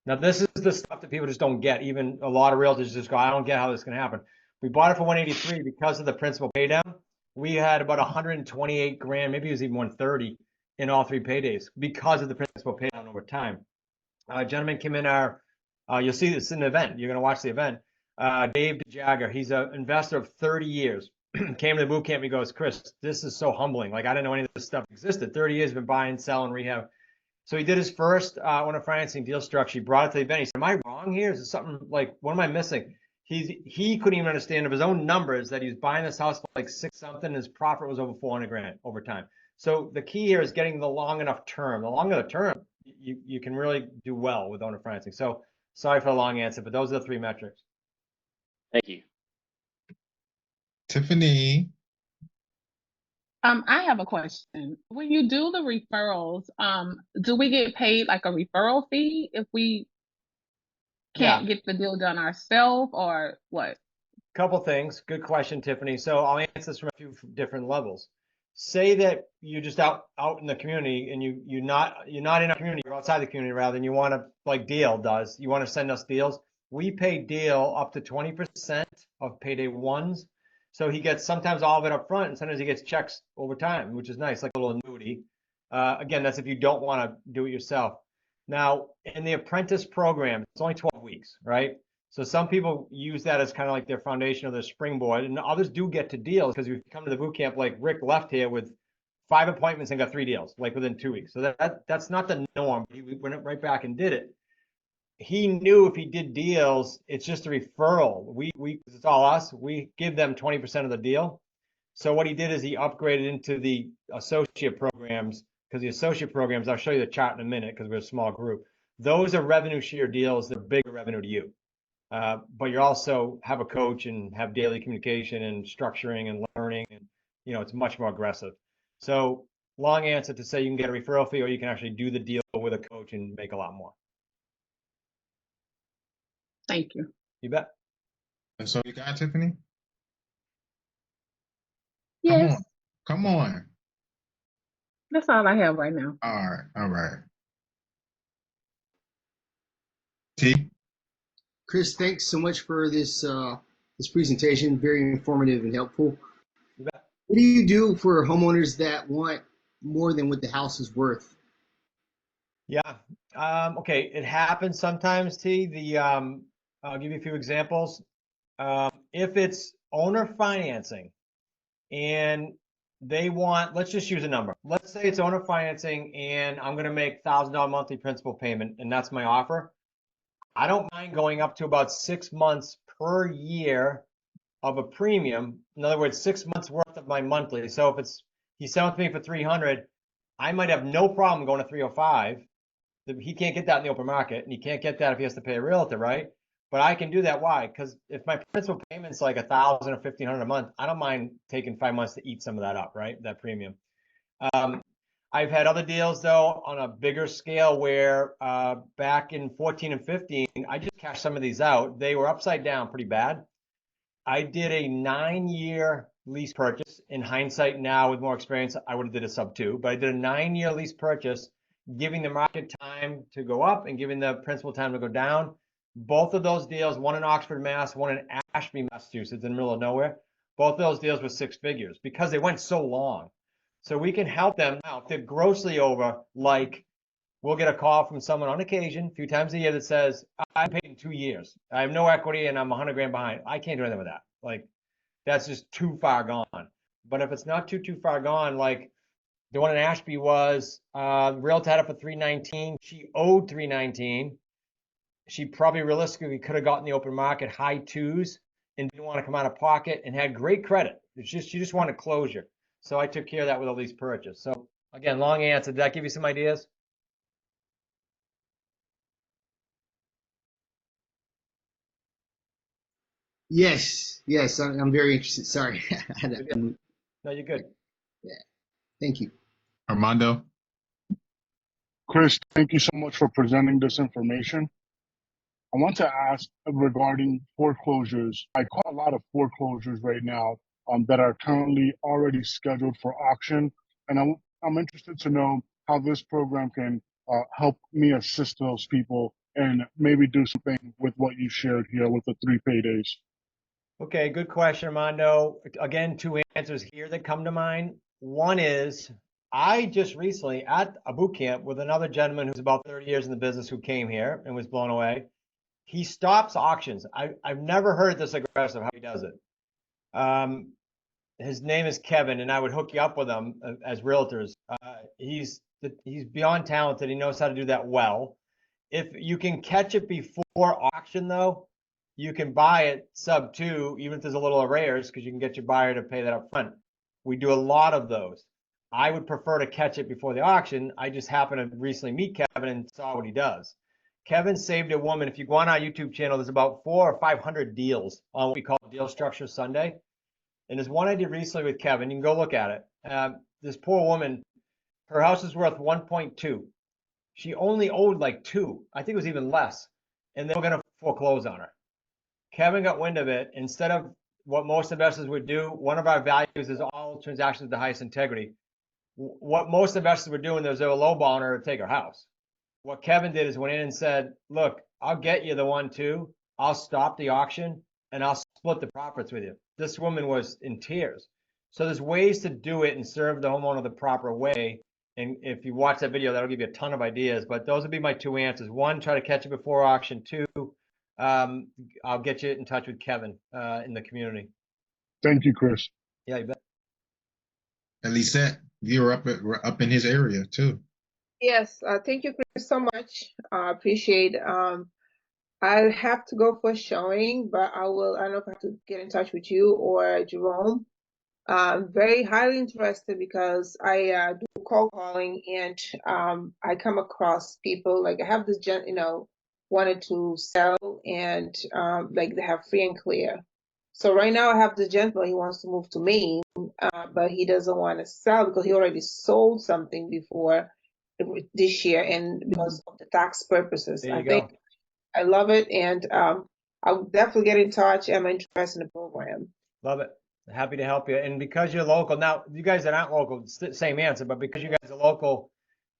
Now this is the stuff that people just don't get. Even a lot of realtors just go, I don't get how this can happen. We bought it for $183 because of the principal pay down. We had about $128 grand, maybe it was even $130 in all 3 paydays because of the principal pay down over time. A gentleman came in you'll see this in the event. You're going to watch the event. Dave Jagger, he's an investor of 30 years. Came to the boot camp. He goes, Chris, this is so humbling. Like, I didn't know any of this stuff existed. 30 years, been buying, selling, rehab. So he did his first owner financing deal structure. He brought it to the event. He said, am I wrong here? Is it something like, what am I missing? He couldn't even understand of his own numbers that he was buying this house for like 6 something. And his profit was over 400 grand over time. So the key here is getting the long enough term. The longer the term, you can really do well with owner financing. So sorry for the long answer, but those are the 3 metrics. Thank you. Tiffany. I have a question. When you do the referrals, do we get paid like a referral fee if we can't get the deal done ourselves, or what? Couple things. Good question, Tiffany. So I'll answer this from a few different levels. Say that you're just out in the community and you're not in our community, you're outside the community rather, and you want to, like Dale does, you want to send us deals. We pay Dale up to 20% of payday ones. So he gets sometimes all of it up front, and sometimes he gets checks over time, which is nice, like a little annuity. Again, that's if you don't want to do it yourself. Now, in the apprentice program, it's only 12 weeks, right? So some people use that as kind of like their foundation or their springboard, and others do get to deals because we've come to the boot camp, like Rick left here with 5 appointments and got 3 deals, like within 2 weeks. So that's not the norm. He went right back and did it. He knew if he did deals, it's just a referral. It's all us. We give them 20% of the deal. So what he did is he upgraded into the associate programs, because the associate programs, I'll show you the chart in a minute because we're a small group. Those are revenue share deals. They're bigger revenue to you. But you also have a coach and have daily communication and structuring and learning, and it's much more aggressive. So long answer to say you can get a referral fee, or you can actually do the deal with a coach and make a lot more. Thank you. You bet. So you got Tiffany? Yes. Come on. That's all I have right now. All right. T. Chris, thanks so much for this presentation. Very informative and helpful. You bet. What do you do for homeowners that want more than what the house is worth? Yeah. Okay. It happens sometimes, T. I'll give you a few examples. If it's owner financing and they want, let's just use a number. Let's say it's owner financing and I'm going to make $1,000 monthly principal payment, and that's my offer. I don't mind going up to about 6 months per year of a premium. In other words, 6 months worth of my monthly. So if he's selling to me for 300, I might have no problem going to 305. He can't get that in the open market, and he can't get that if he has to pay a realtor, right? But I can do that. Why? Because if my principal payment's like $1,000 or $1,500 a month, I don't mind taking 5 months to eat some of that up, right? That premium. I've had other deals though on a bigger scale where back in 14 and 15, I just cashed some of these out. They were upside down pretty bad. I did a 9-year lease purchase. In hindsight now with more experience, I would have did a sub 2, but I did a 9-year lease purchase, giving the market time to go up and giving the principal time to go down. Both of those deals, one in Oxford, Mass, one in Ashby, Massachusetts, in the middle of nowhere. Both of those deals were 6 figures because they went so long. So we can help them now. If they're grossly over, like we'll get a call from someone on occasion, a few times a year, that says, I'm paid in 2 years. I have no equity and I'm 100 grand behind. I can't do anything with that. Like, that's just too far gone. But if it's not too far gone, like the one in Ashby was, realtor had it for 319. She owed 319. She probably realistically could have gotten the open market high 2s and didn't want to come out of pocket and had great credit. It's just, she just wanted closure. So I took care of that with a lease purchase. So again, long answer. Did that give you some ideas? Yes, yes, I'm very interested. Sorry. No, you're good. Yeah, thank you. Armando. Chris, thank you so much for presenting this information. I want to ask regarding foreclosures. I call a lot of foreclosures right now that are currently already scheduled for auction, and I'm interested to know how this program can help me assist those people and maybe do something with what you shared here with the 3 paydays. Okay, good question, Armando. Again, 2 answers here that come to mind. One is, I just recently at a boot camp with another gentleman who's about 30 years in the business who came here and was blown away. He stops auctions. I've never heard it this aggressive how he does it. His name is Kevin, and I would hook you up with him as realtors. He's beyond talented. He knows how to do that well. If you can catch it before auction, though, you can buy it sub 2, even if there's a little arrears, because you can get your buyer to pay that up front. We do a lot of those. I would prefer to catch it before the auction. I just happened to recently meet Kevin and saw what he does. Kevin saved a woman. If you go on our YouTube channel, there's about 400 or 500 deals on what we call Deal Structure Sunday. And there's one I did recently with Kevin. You can go look at it. This poor woman, her house is worth 1.2. She only owed like 2. I think it was even less. And they were going to foreclose on her. Kevin got wind of it. Instead of what most investors would do, one of our values is all transactions of the highest integrity. What most investors were doing is they were lowballing her to take her house. What Kevin did is went in and said, look, I'll get you the 1.2. I'll stop the auction and I'll split the profits with you. This woman was in tears. So there's ways to do it and serve the homeowner the proper way. And if you watch that video, that'll give you a ton of ideas. But those would be my 2 answers. 1, try to catch it before auction. 2, I'll get you in touch with Kevin in the community. Thank you, Chris. Yeah, you bet. At least that you're up in his area too. Yes, thank you, Chris, so much. I appreciate. I have to go for showing, but I don't know if I have to get in touch with you or Jerome. I'm very highly interested because I do cold calling, and I come across people like I have this wanted to sell, and like they have free and clear. So right now I have the gentleman, he wants to move to Maine, but he doesn't want to sell because he already sold something before this year, and because of the tax purposes. There you go. I love it, and I'll definitely get in touch. I'm interested in the program. Love it. Happy to help you. And because you're local, now you guys that aren't local, same answer, but because you guys are local,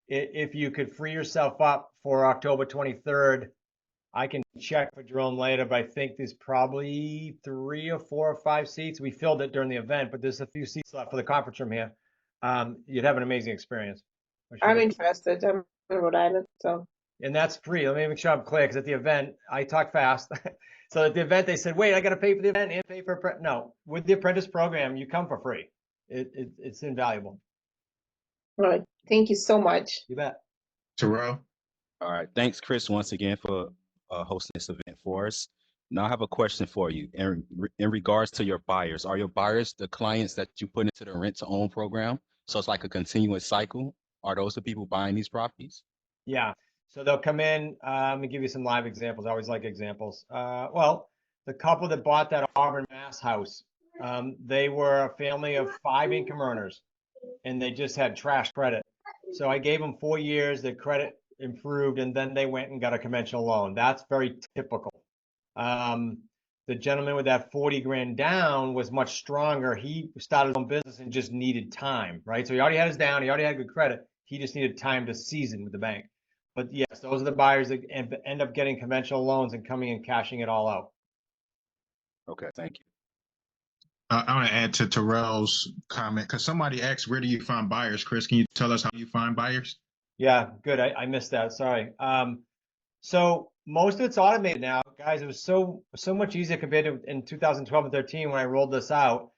if you could free yourself up for October 23rd, I can check for Jerome later, but I think there's probably 3 or 4 or 5 seats. We filled it during the event, but there's a few seats left for the conference room here. You'd have an amazing experience. I'm interested. I'm in Rhode Island, so. And that's free. Let me make sure I'm clear, because at the event, I talk fast. So at the event, they said, wait, I got to pay for the event and pay for, no, with the apprentice program, you come for free. It's invaluable. All right. Thank you so much. You bet. Terrell. All right. Thanks, Chris, once again for hosting this event for us. Now I have a question for you in regards to your buyers. Are your buyers the clients that you put into the rent to own program? So it's like a continuous cycle. Are those the people buying these properties? Yeah. So they'll come in. Let me give you some live examples. I always like examples. Well, the couple that bought that Auburn, Mass house, they were a family of 5 income earners, and they just had trash credit. So I gave them 4 years, their credit improved, and then they went and got a conventional loan. That's very typical. The gentleman with that 40 grand down was much stronger. He started his own business and just needed time, right? So he already had his down, he already had good credit. He just needed time to season with the bank. But yes, those are the buyers that end up getting conventional loans and coming and cashing it all out. Okay, thank you. I want to add to Terrell's comment because somebody asked, where do you find buyers? Chris, can you tell us how you find buyers? Yeah, good. I missed that. Sorry. So most of it's automated now, guys. It was so much easier compared to in 2012 and 13 when I rolled this out.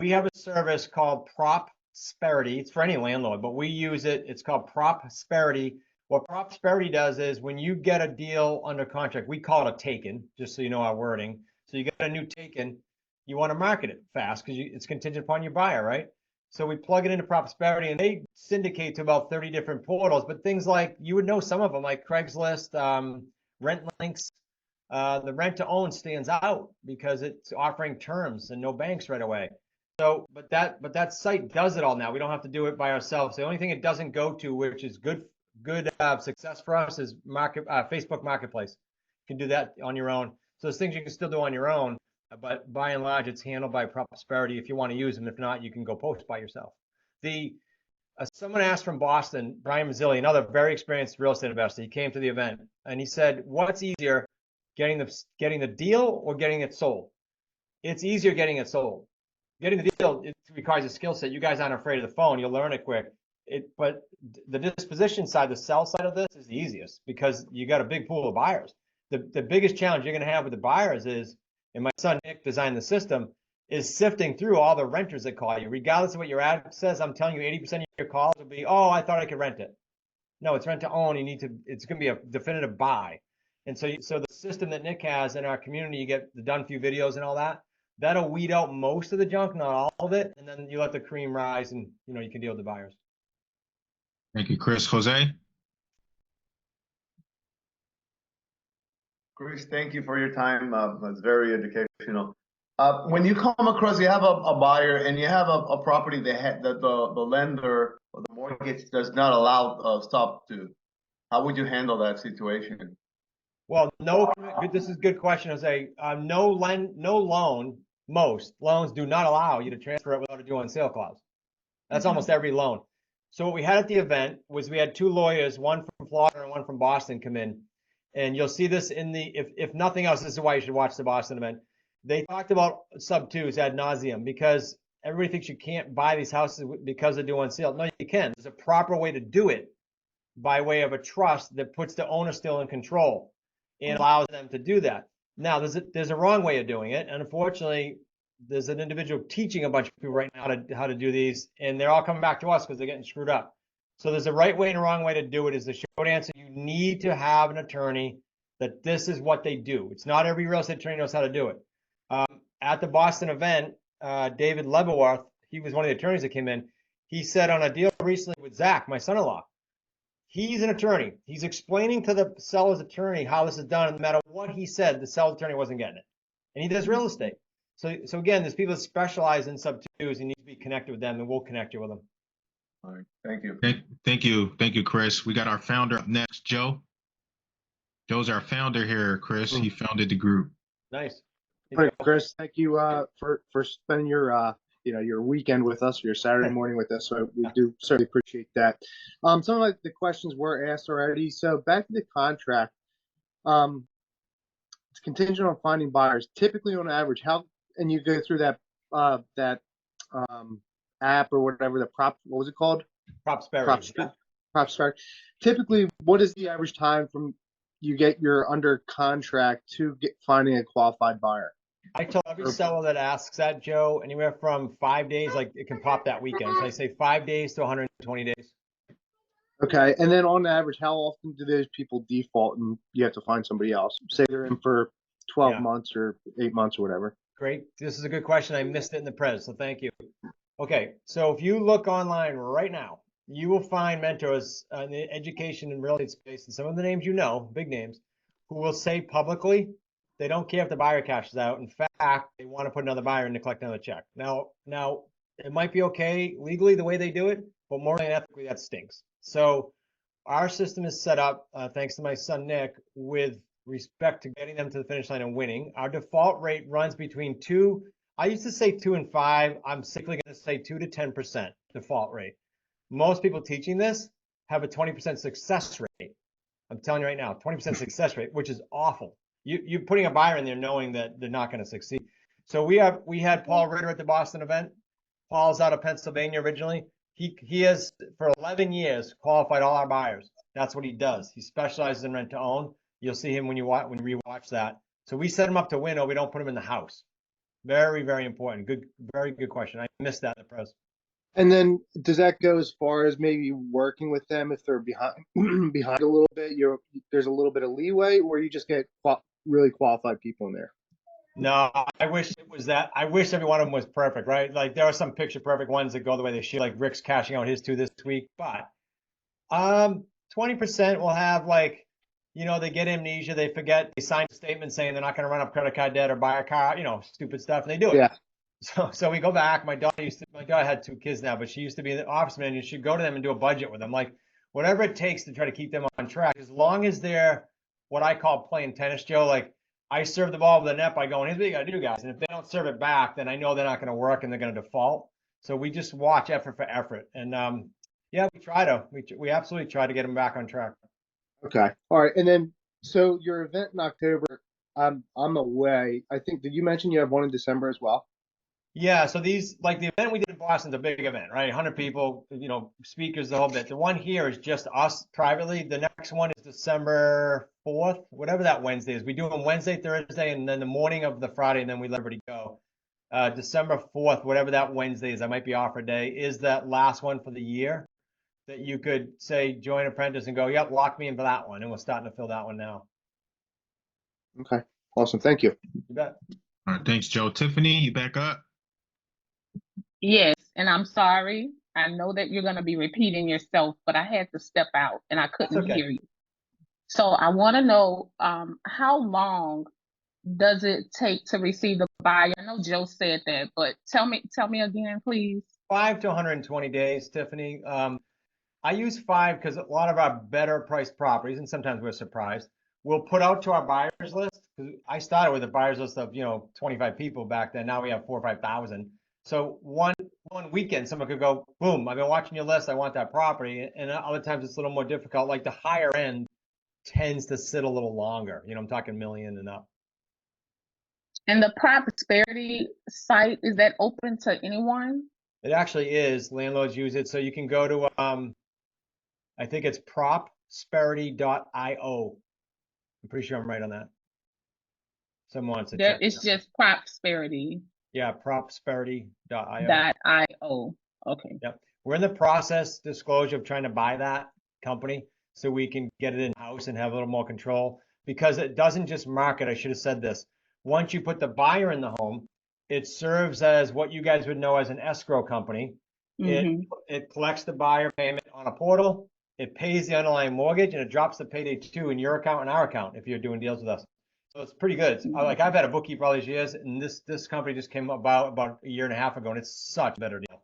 We have a service called Prosperity. It's for any landlord, but we use it. It's called Prosperity. What Prosperity does is when you get a deal under contract, we call it a taken, just so you know our wording. So you get a new taken, you want to market it fast because it's contingent upon your buyer, right? So we plug it into Prosperity, and they syndicate to about 30 different portals. But things like, you would know some of them, like Craigslist, Rent Links. The rent to own stands out because it's offering terms and no banks right away. So, but that site does it all now. We don't have to do it by ourselves. The only thing it doesn't go to, which is good success for us, is Facebook Marketplace. You can do that on your own. So there's things you can still do on your own. But by and large, it's handled by Prosperity if you want to use them. If not, you can go post by yourself. Someone asked from Boston, Brian Mazzilli, another very experienced real estate investor. He came to the event and he said, "What's easier, getting the deal or getting it sold?" It's easier getting it sold. Getting the deal, it requires a skill set. You guys aren't afraid of the phone. You'll learn it quick. But the disposition side, the sell side of this is the easiest because you got a big pool of buyers. The biggest challenge you're going to have with the buyers is, and my son Nick designed the system, is sifting through all the renters that call you. Regardless of what your ad says, I'm telling you 80% of your calls will be, "Oh, I thought I could rent it." No, it's rent to own. It's going to be a definitive buy. And so the system that Nick has in our community, you get the done few videos and all that, that'll weed out most of the junk, not all of it. And then you let the cream rise and, you can deal with the buyers. Thank you, Chris. Jose? Chris, thank you for your time. It's very educational. When you come across, you have a buyer and you have a property that the lender or the mortgage does not allow stop to, how would you handle that situation? Well, this is a good question, Jose. No loan, most loans do not allow you to transfer it without a due on sale clause. That's almost every loan. So what we had at the event was we had two lawyers, one from Florida and one from Boston, come in. And you'll see this in if nothing else, this is why you should watch the Boston event. They talked about sub-twos ad nauseum because everybody thinks you can't buy these houses because they're due on sale. No, you can. There's a proper way to do it by way of a trust that puts the owner still in control and allows them to do that. Now, there's a wrong way of doing it. And unfortunately, there's an individual teaching a bunch of people right now how to do these, and they're all coming back to us because they're getting screwed up. So there's a right way and a wrong way to do it. Is the short answer. You need to have an attorney that this is what they do. It's not every real estate attorney knows how to do it. At the Boston event, David Lebeworth, he was one of the attorneys that came in. He said on a deal recently with Zach, my son-in-law, he's an attorney. He's explaining to the seller's attorney how this is done. And no matter what he said, the seller's attorney wasn't getting it. And he does real estate. So again, there's people that specialize in sub-twos. You need to be connected with them, and we'll connect you with them. All right, thank you. Thank you, Chris. We got our founder up next, Joe. Joe's our founder here, Chris. He founded the group. Nice. Great, Chris. Thank you for spending your weekend with us, or your Saturday morning with us. So we do certainly appreciate that. Some of the questions were asked already. So back to the contract. It's contingent on finding buyers. Typically, on average, and you go through that app or whatever, what was it called? Prosperity. Prosperity. Typically, what is the average time from you get your under contract to finding a qualified buyer? I tell every seller that asks that, Joe, anywhere from 5 days, like it can pop that weekend. So I say 5 days to 120 days. Okay, and then on average, how often do those people default and you have to find somebody else? Say they're in for 12 months or 8 months or whatever. Great. This is a good question. I missed it in the pres, so thank you. Okay, so if you look online right now, you will find mentors in the education and real estate space, and some of the names big names, who will say publicly they don't care if the buyer cashes out. In fact, they want to put another buyer in to collect another check. Now it might be okay legally the way they do it, but morally and ethically, that stinks. So our system is set up, thanks to my son, Nick, with respect to getting them to the finish line and winning. Our default rate runs between I used to say 2 and 5. I'm simply going to say 2 to 10% default rate. Most people teaching this have a 20% success rate. I'm telling you right now, 20% success rate, which is awful. You're putting a buyer in there knowing that they're not going to succeed. So we had Paul Ritter at the Boston event. Paul's out of Pennsylvania originally. He has for 11 years qualified all our buyers. That's what he does. He specializes in rent to own. You'll see him when you rewatch that. So we set him up to win, or we don't put him in the house. Very, very important. Very good question. I missed that in the press. And then does that go as far as maybe working with them if they're behind behind a little bit? There's a little bit of leeway, or you just get really qualified people in there? No, I wish it was that. I wish every one of them was perfect, right? Like there are some picture perfect ones that go the way they should, like Rick's cashing out his 2 this week. But 20% will have they get amnesia, they forget, they sign a statement saying they're not going to run up credit card debt or buy a car, stupid stuff, and they do it. Yeah. So we go back. My daughter had 2 kids now, but she used to be the office manager. And she'd go to them and do a budget with them, like whatever it takes to try to keep them on track. As long as they're what I call playing tennis, Joe. Like I serve the ball with the net by going, here's what you got to do, guys. And if they don't serve it back, then I know they're not going to work and they're going to default. So we just watch effort for effort. And we absolutely try to get them back on track. Okay. All right. And then, so your event in October, I'm away. I think, did you mention you have one in December as well? Yeah, so these, like the event we did in Boston's a big event, right? 100 people, speakers, the whole bit. The one here is just us privately. The next one is December 4th, whatever that Wednesday is. We do them Wednesday, Thursday, and then the morning of the Friday, and then we let everybody go. December 4th, whatever that Wednesday is, I might be off a day, is that last one for the year that you could say, join Apprentice and go, yep, lock me in for that one. And we're starting to fill that one now. Okay, awesome. Thank you. You bet. All right, thanks, Joe. Tiffany, you back up? Yes, and I'm sorry. I know that you're going to be repeating yourself, but I had to step out and I couldn't hear you. So I want to know how long does it take to receive the buyer? I know Joe said that, but tell me again, please. 5 to 120 days, Tiffany. I use 5 because a lot of our better priced properties, and sometimes we're surprised, we'll put out to our buyers list. Because I started with a buyers list of 25 people back then. Now we have 4,000 or 5,000. So one weekend, someone could go, boom, I've been watching your list. I want that property. And other times it's a little more difficult. Like the higher end tends to sit a little longer. I'm talking million and up. And the Prosperity site, is that open to anyone? It actually is. Landlords use it. So you can go to, I think it's propsperity.io. I'm pretty sure I'm right on that. Someone wants to check. It's just Prosperity. Yeah, propsperity.io. .io. Okay. Yep. We're in the process, disclosure, of trying to buy that company so we can get it in-house and have a little more control, because it doesn't just market. I should have said this. Once you put the buyer in the home, it serves as what you guys would know as an escrow company. Mm-hmm. It collects the buyer payment on a portal. It pays the underlying mortgage, and it drops the payday too in your account and our account if you're doing deals with us. So it's pretty good. Like I've had a bookkeeper all these years, and this company just came about a year and a half ago, and it's such a better deal.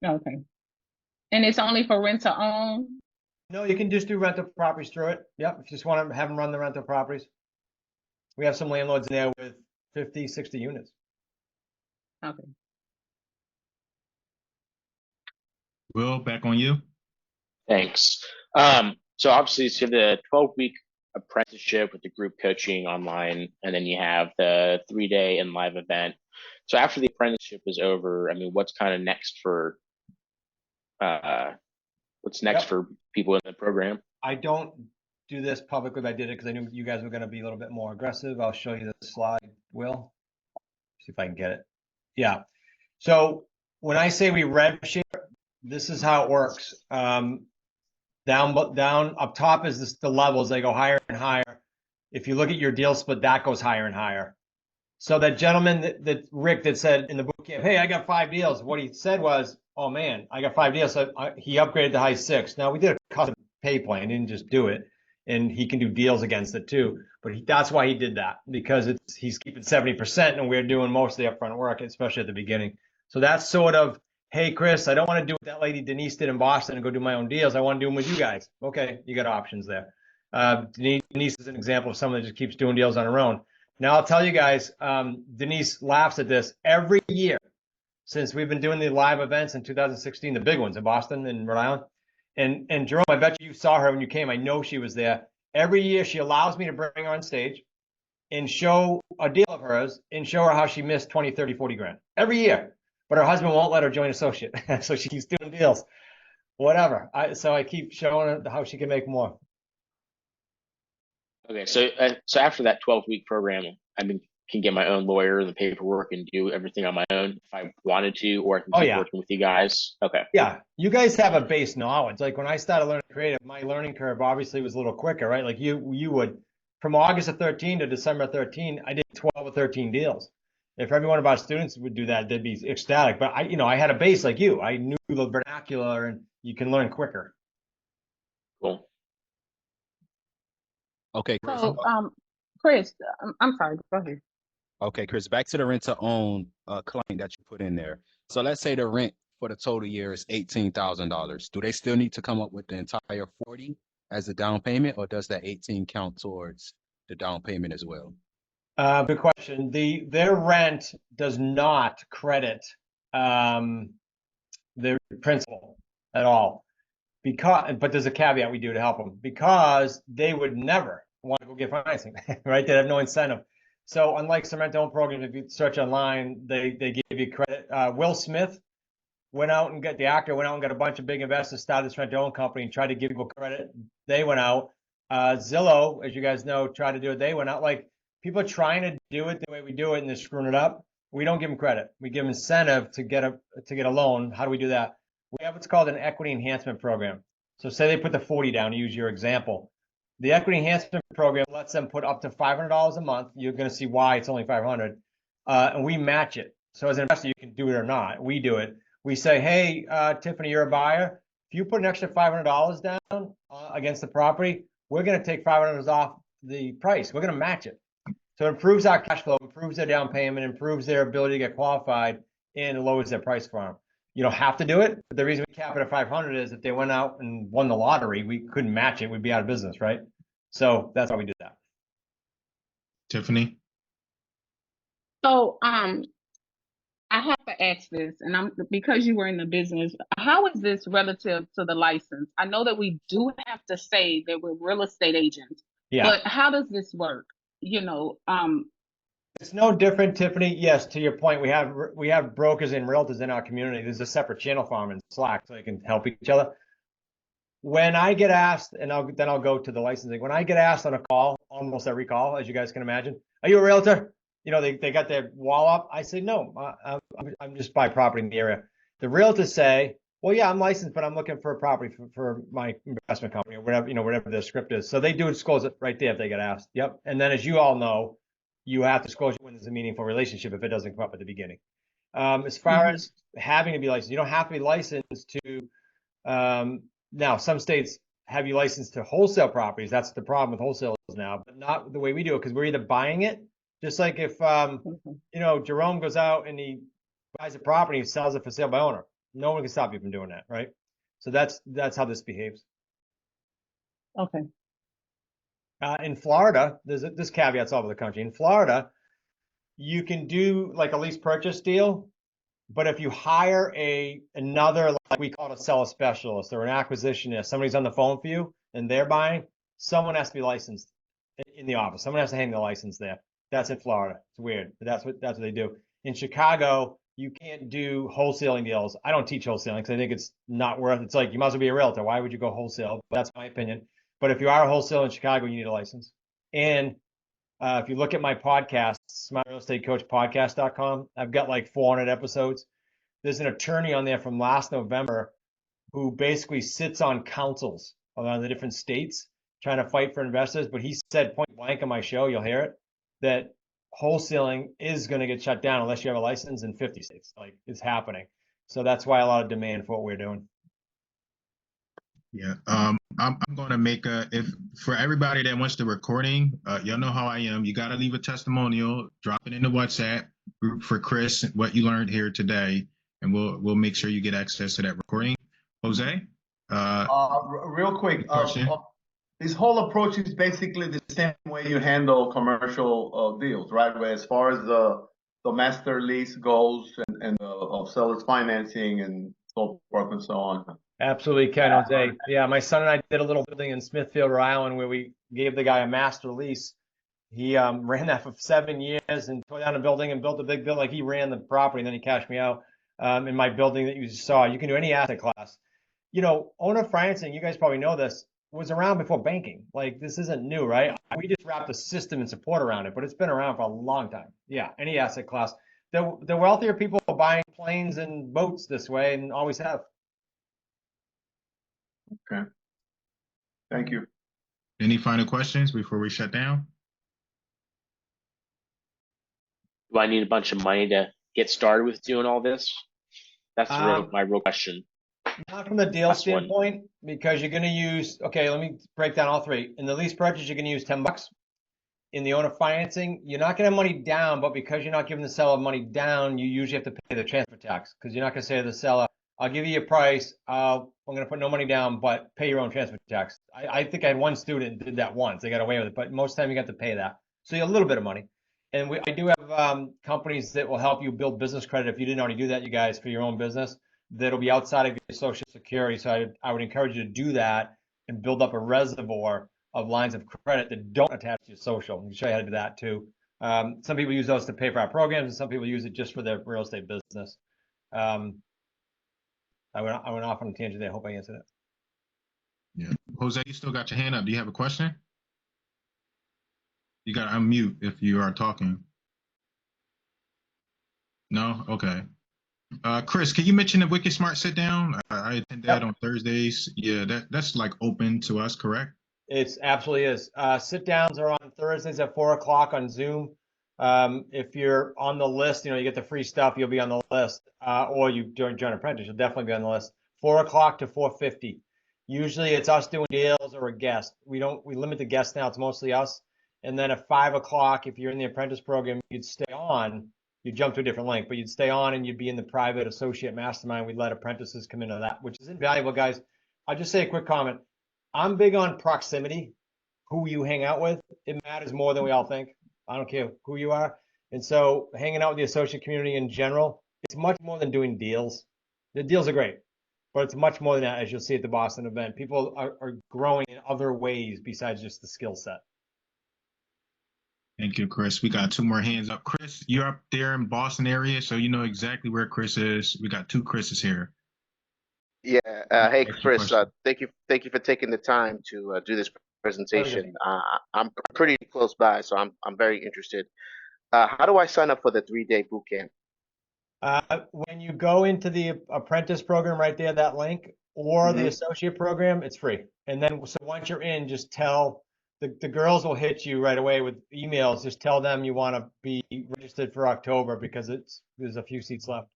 Okay. And it's only for rent to own? No, you can just do rental properties through it. Yep, if you just want to have them run the rental properties. We have some landlords in there with 50, 60 units. Okay. Will, back on you. Thanks. So obviously, you have the 12-week apprenticeship with the group coaching online, and then you have the 3-day and live event. So after the apprenticeship is over, I mean, what's kind of next for for people in the program? I don't do this publicly, but I did it because I knew you guys were going to be a little bit more aggressive. I'll show you the slide, Will. See if I can get it. Yeah. So when I say we rev share, this is how it works. Down up top is the levels. They go higher and higher. If you look at your deal split, that goes higher and higher. So that gentleman that Rick that said in the boot camp, hey, I got 5 deals. What he said was, oh man, I got 5 deals. So he upgraded to high 6. Now we did a custom pay plan, didn't just do it, and he can do deals against it too. But that's why he did that, because he's keeping 70%, and we're doing most of the upfront work, especially at the beginning. So that's sort of hey, Chris, I don't want to do what that lady Denise did in Boston and go do my own deals. I want to do them with you guys. Okay, you got options there. Denise is an example of someone that just keeps doing deals on her own. Now, I'll tell you guys, Denise laughs at this every year since we've been doing the live events in 2016, the big ones in Boston and Rhode Island. And Jerome, I bet you saw her when you came. I know she was there. Every year, she allows me to bring her on stage and show a deal of hers and show her how she missed 20, 30, 40 grand every year. But her husband won't let her join associate. So she keeps doing deals, whatever. So I keep showing her how she can make more. Okay, so after that 12-week program, can get my own lawyer and the paperwork and do everything on my own if I wanted to, or I can keep working with you guys. Okay. Yeah, you guys have a base knowledge. Like when I started learning creative, my learning curve obviously was a little quicker, right? Like you would, from August of 13 to December 13, I did 12 or 13 deals. If every one of our students would do that, they'd be ecstatic. But I had a base like you. I knew the vernacular, and you can learn quicker. Cool. Okay, Chris. So, Chris, I'm sorry, go ahead. Okay, Chris, back to the rent to own client that you put in there. So let's say the rent for the total year is $18,000. Do they still need to come up with the entire 40 as a down payment, or does that 18 count towards the down payment as well? Good question. Their rent does not credit their principal at all. But there's a caveat we do to help them, because they would never want to go get financing, right? They have no incentive. So unlike some rent-to-own programs, if you search online, they give you credit. Will Smith went out and got a bunch of big investors, started this rent-to-own company and tried to give people credit. They went out. Zillow, as you guys know, tried to do it. They went out. Like, people are trying to do it the way we do it, and they're screwing it up. We don't give them credit. We give them incentive to get a loan. How do we do that? We have what's called an equity enhancement program. So say they put the 40 down, to use your example. The equity enhancement program lets them put up to $500 a month. You're going to see why it's only $500, and we match it. So as an investor, you can do it or not. We do it. We say, hey, Tiffany, you're a buyer. If you put an extra $500 down against the property, we're going to take $500 off the price. We're going to match it. So it improves our cash flow, improves their down payment, improves their ability to get qualified, and lowers their price for them. You don't have to do it, but the reason we cap it at 500 is if they went out and won the lottery, we couldn't match it. We'd be out of business, right? So that's why we do that. Tiffany? So, I have to ask this, and because you were in the business, how is this relative to the license? I know that we do have to say that we're real estate agents, but how does this work? It's no different, Tiffany. Yes, to your point, we have brokers and realtors in our community. There's a separate channel for them in Slack, so they can help each other. When I get asked, and then I'll go to the licensing. When I get asked on a call, almost every call, as you guys can imagine, are you a realtor? They got their wall up. I say, no, I'm just buy property in the area. The realtors say, well, yeah, I'm licensed, but I'm looking for a property for my investment company, or whatever their script is. So they do disclose it right there if they get asked. Yep. And then, as you all know, you have to disclose when there's a meaningful relationship if it doesn't come up at the beginning. As far as having to be licensed, you don't have to be licensed to. Now, some states have you licensed to wholesale properties. That's the problem with wholesale now, but not the way we do it, because we're either buying it. Just like if Jerome goes out and he buys a property and sells it for sale by owner, no one can stop you from doing that, right? So that's how this behaves. Okay. In Florida, there's caveats all over the country. In Florida, you can do like a lease purchase deal, but if you hire another, like we call it a seller specialist or an acquisitionist, somebody's on the phone for you and they're buying, someone has to be licensed in the office. Someone has to hang the license there. That's in Florida. It's weird, but that's what they do. In Chicago, you can't do wholesaling deals. I don't teach wholesaling because I think it's not worth it. It's like, you might as well be a realtor. Why would you go wholesale? But that's my opinion. But if you are a wholesaler in Chicago, you need a license. And if you look at my podcast, smartrealestatecoachpodcast.com, I've got like 400 episodes. There's an attorney on there from last November who basically sits on councils around the different states trying to fight for investors. But he said point blank on my show, you'll hear it, that wholesaling is going to get shut down unless you have a license in 50 states. Like, it's happening. So that's why a lot of demand for what we're doing. Yeah. I'm going to make for everybody that wants the recording, y'all know how I am. You got to leave a testimonial, drop it in the WhatsApp group for Chris, what you learned here today. and we'll make sure you get access to that recording. Jose, Real quick, question. this whole approach is basically the same way you handle commercial deals, right? Where as far as the master lease goes and of seller's financing and so forth and so on. Absolutely can, Jose. Yeah, my son and I did a little building in Smithfield, Rhode Island, where we gave the guy a master lease. He ran that for 7 years and tore down a building and built a big building. Like he ran the property, and then he cashed me out in my building that you saw. You can do any asset class. You know, owner financing, you guys probably know this, was around before banking. Like this isn't new, right? We just wrapped a system and support around it, but it's been around for a long time. Yeah, any asset class. The wealthier people are buying planes and boats this way and always have. Okay. Thank you. Any final questions before we shut down? Do I need a bunch of money to get started with doing all this? That's my real question. Not from the deal standpoint, because you're going to use, okay, let me break down all three. In the lease purchase, you're going to use $10. In the owner financing, you're not going to have money down, but because you're not giving the seller money down, you usually have to pay the transfer tax, because you're not going to say to the seller, I'll give you a price, I'm going to put no money down, but pay your own transfer tax. I think I had one student did that once. They got away with it, but most of the time you got to pay that. So you have a little bit of money. And I do have companies that will help you build business credit if you didn't already do that, you guys, for your own business. That'll be outside of your Social Security. So I would encourage you to do that and build up a reservoir of lines of credit that don't attach to your social. I can show you how to do that too. Some people use those to pay for our programs, and some people use it just for their real estate business. I went off on a tangent there. I hope I answered it. Yeah. Jose, you still got your hand up. Do you have a question? You got to unmute if you are talking. No? Okay. Chris, can you mention the Wicked Smart sit down? I attend that on Thursdays. Yeah, that's like open to us, correct? It absolutely is. Sit downs are on Thursdays at 4 o'clock on Zoom. If you're on the list, you get the free stuff, you'll be on the list. Or you join Apprentice, you'll definitely be on the list. 4 o'clock to 4:50. Usually it's us doing deals or a guest. We limit the guests now, it's mostly us. And then at 5 o'clock, if you're in the apprentice program, you'd stay on. You'd jump to a different link, but you'd stay on and you'd be in the private associate mastermind. We'd let apprentices come into that, which is invaluable, guys. I'll just say a quick comment. I'm big on proximity, who you hang out with. It matters more than we all think. I don't care who you are. And so hanging out with the associate community in general, it's much more than doing deals. The deals are great, but it's much more than that, as you'll see at the Boston event. People are growing in other ways besides just the skill set. Thank you, Chris. We got 2 more hands up. Chris, you're up there in Boston area, so you know exactly where Chris is. We got 2 Chris's here. Yeah. Hey, Chris. Thank you for taking the time to do this presentation. I'm pretty close by, so I'm very interested. How do I sign up for the 3-day boot camp? When you go into the apprentice program right there, that link, or the associate program, it's free. And then, so once you're in, just tell the girls will hit you right away with emails. Just tell them you want to be registered for October because there's a few seats left.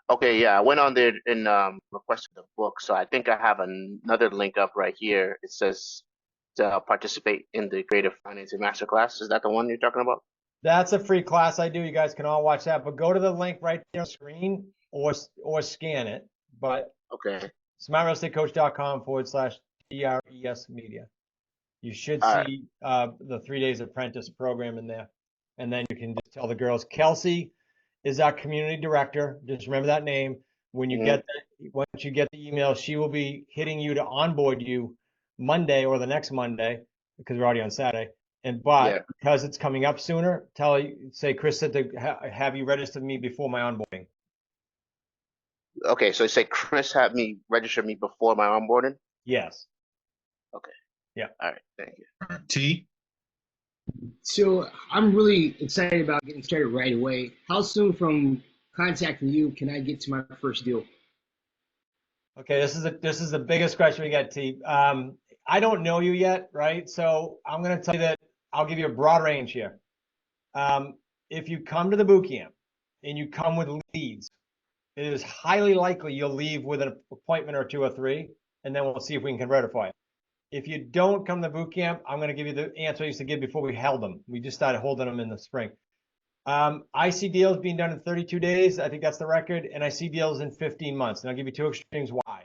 Okay, yeah, I went on there and requested the book. So I think I have another link up right here. It says to participate in the Creative Financing Masterclass. Is that the one you're talking about? That's a free class I do. You guys can all watch that, but go to the link right there on the screen or scan it. But okay, smartrealestatecoach.com/TRES media. You should see the 3 days apprentice program in there. And then you can just tell the girls, Kelsey is our community director. Just remember that name. When you once you get the email, she will be hitting you to onboard you Monday or the next Monday, because we're already on Saturday. Because it's coming up sooner, say Chris said to have you registered me before my onboarding. Okay, so say Chris had me register me before my onboarding? Yes. Okay. Yeah. All right. Thank you. T. So I'm really excited about getting started right away. How soon from contacting you can I get to my first deal? Okay, this is the biggest question we got, T. I don't know you yet, right? So I'm going to tell you that I'll give you a broad range here. If you come to the boot camp and you come with leads, it is highly likely you'll leave with an appointment or 2 or 3, and then we'll see if we can convert it for you. If you don't come to boot camp, I'm going to give you the answer I used to give before we held them. We just started holding them in the spring. I see deals being done in 32 days. I think that's the record. And I see deals in 15 months. And I'll give you two extremes why.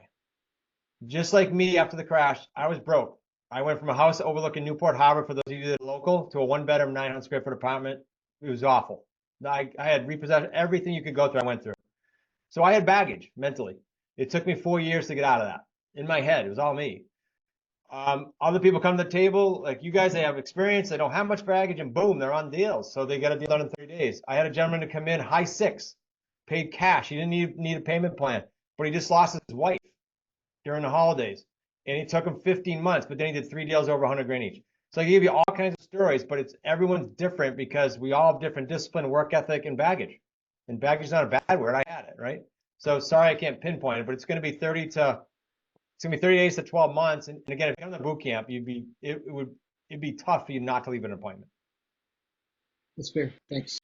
Just like me after the crash, I was broke. I went from a house overlooking Newport Harbor, for those of you that are local, to a one-bedroom, 900 square foot apartment. It was awful. I had repossession, everything you could go through, I went through. So I had baggage mentally. It took me 4 years to get out of that. In my head, it was all me. Other people come to the table, like you guys, they have experience, they don't have much baggage, and boom, they're on deals. So they got a deal done in 30 days. I had a gentleman to come in, high six, paid cash. He didn't need a payment plan, but he just lost his wife during the holidays. And it took him 15 months, but then he did 3 deals over 100 grand each. So I give you all kinds of stories, but everyone's different because we all have different discipline, work ethic, and baggage. And baggage is not a bad word. I had it, right? So sorry I can't pinpoint it, but it's going to be 30 days to 12 months. And again, if you're on the boot camp, it'd be tough for you not to leave an appointment. That's fair. Thanks.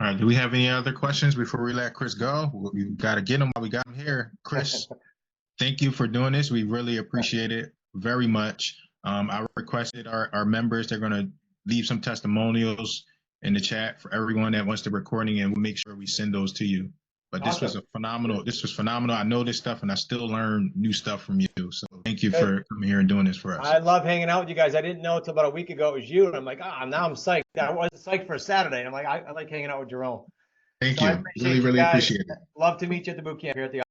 All right. Do we have any other questions before we let Chris go? We got to get him while we got him here. Chris, thank you for doing this. We really appreciate it very much. I requested our members, they're going to leave some testimonials in the chat for everyone that wants the recording, and we'll make sure we send those to you. But this was phenomenal. I know this stuff and I still learn new stuff from you. So thank you for coming here and doing this for us. I love hanging out with you guys. I didn't know until about a week ago it was you. And I'm like, now I'm psyched. I wasn't psyched for a Saturday. I'm like, I like hanging out with Jerome. Thank you. Really appreciate it. Love to meet you at the boot camp here at the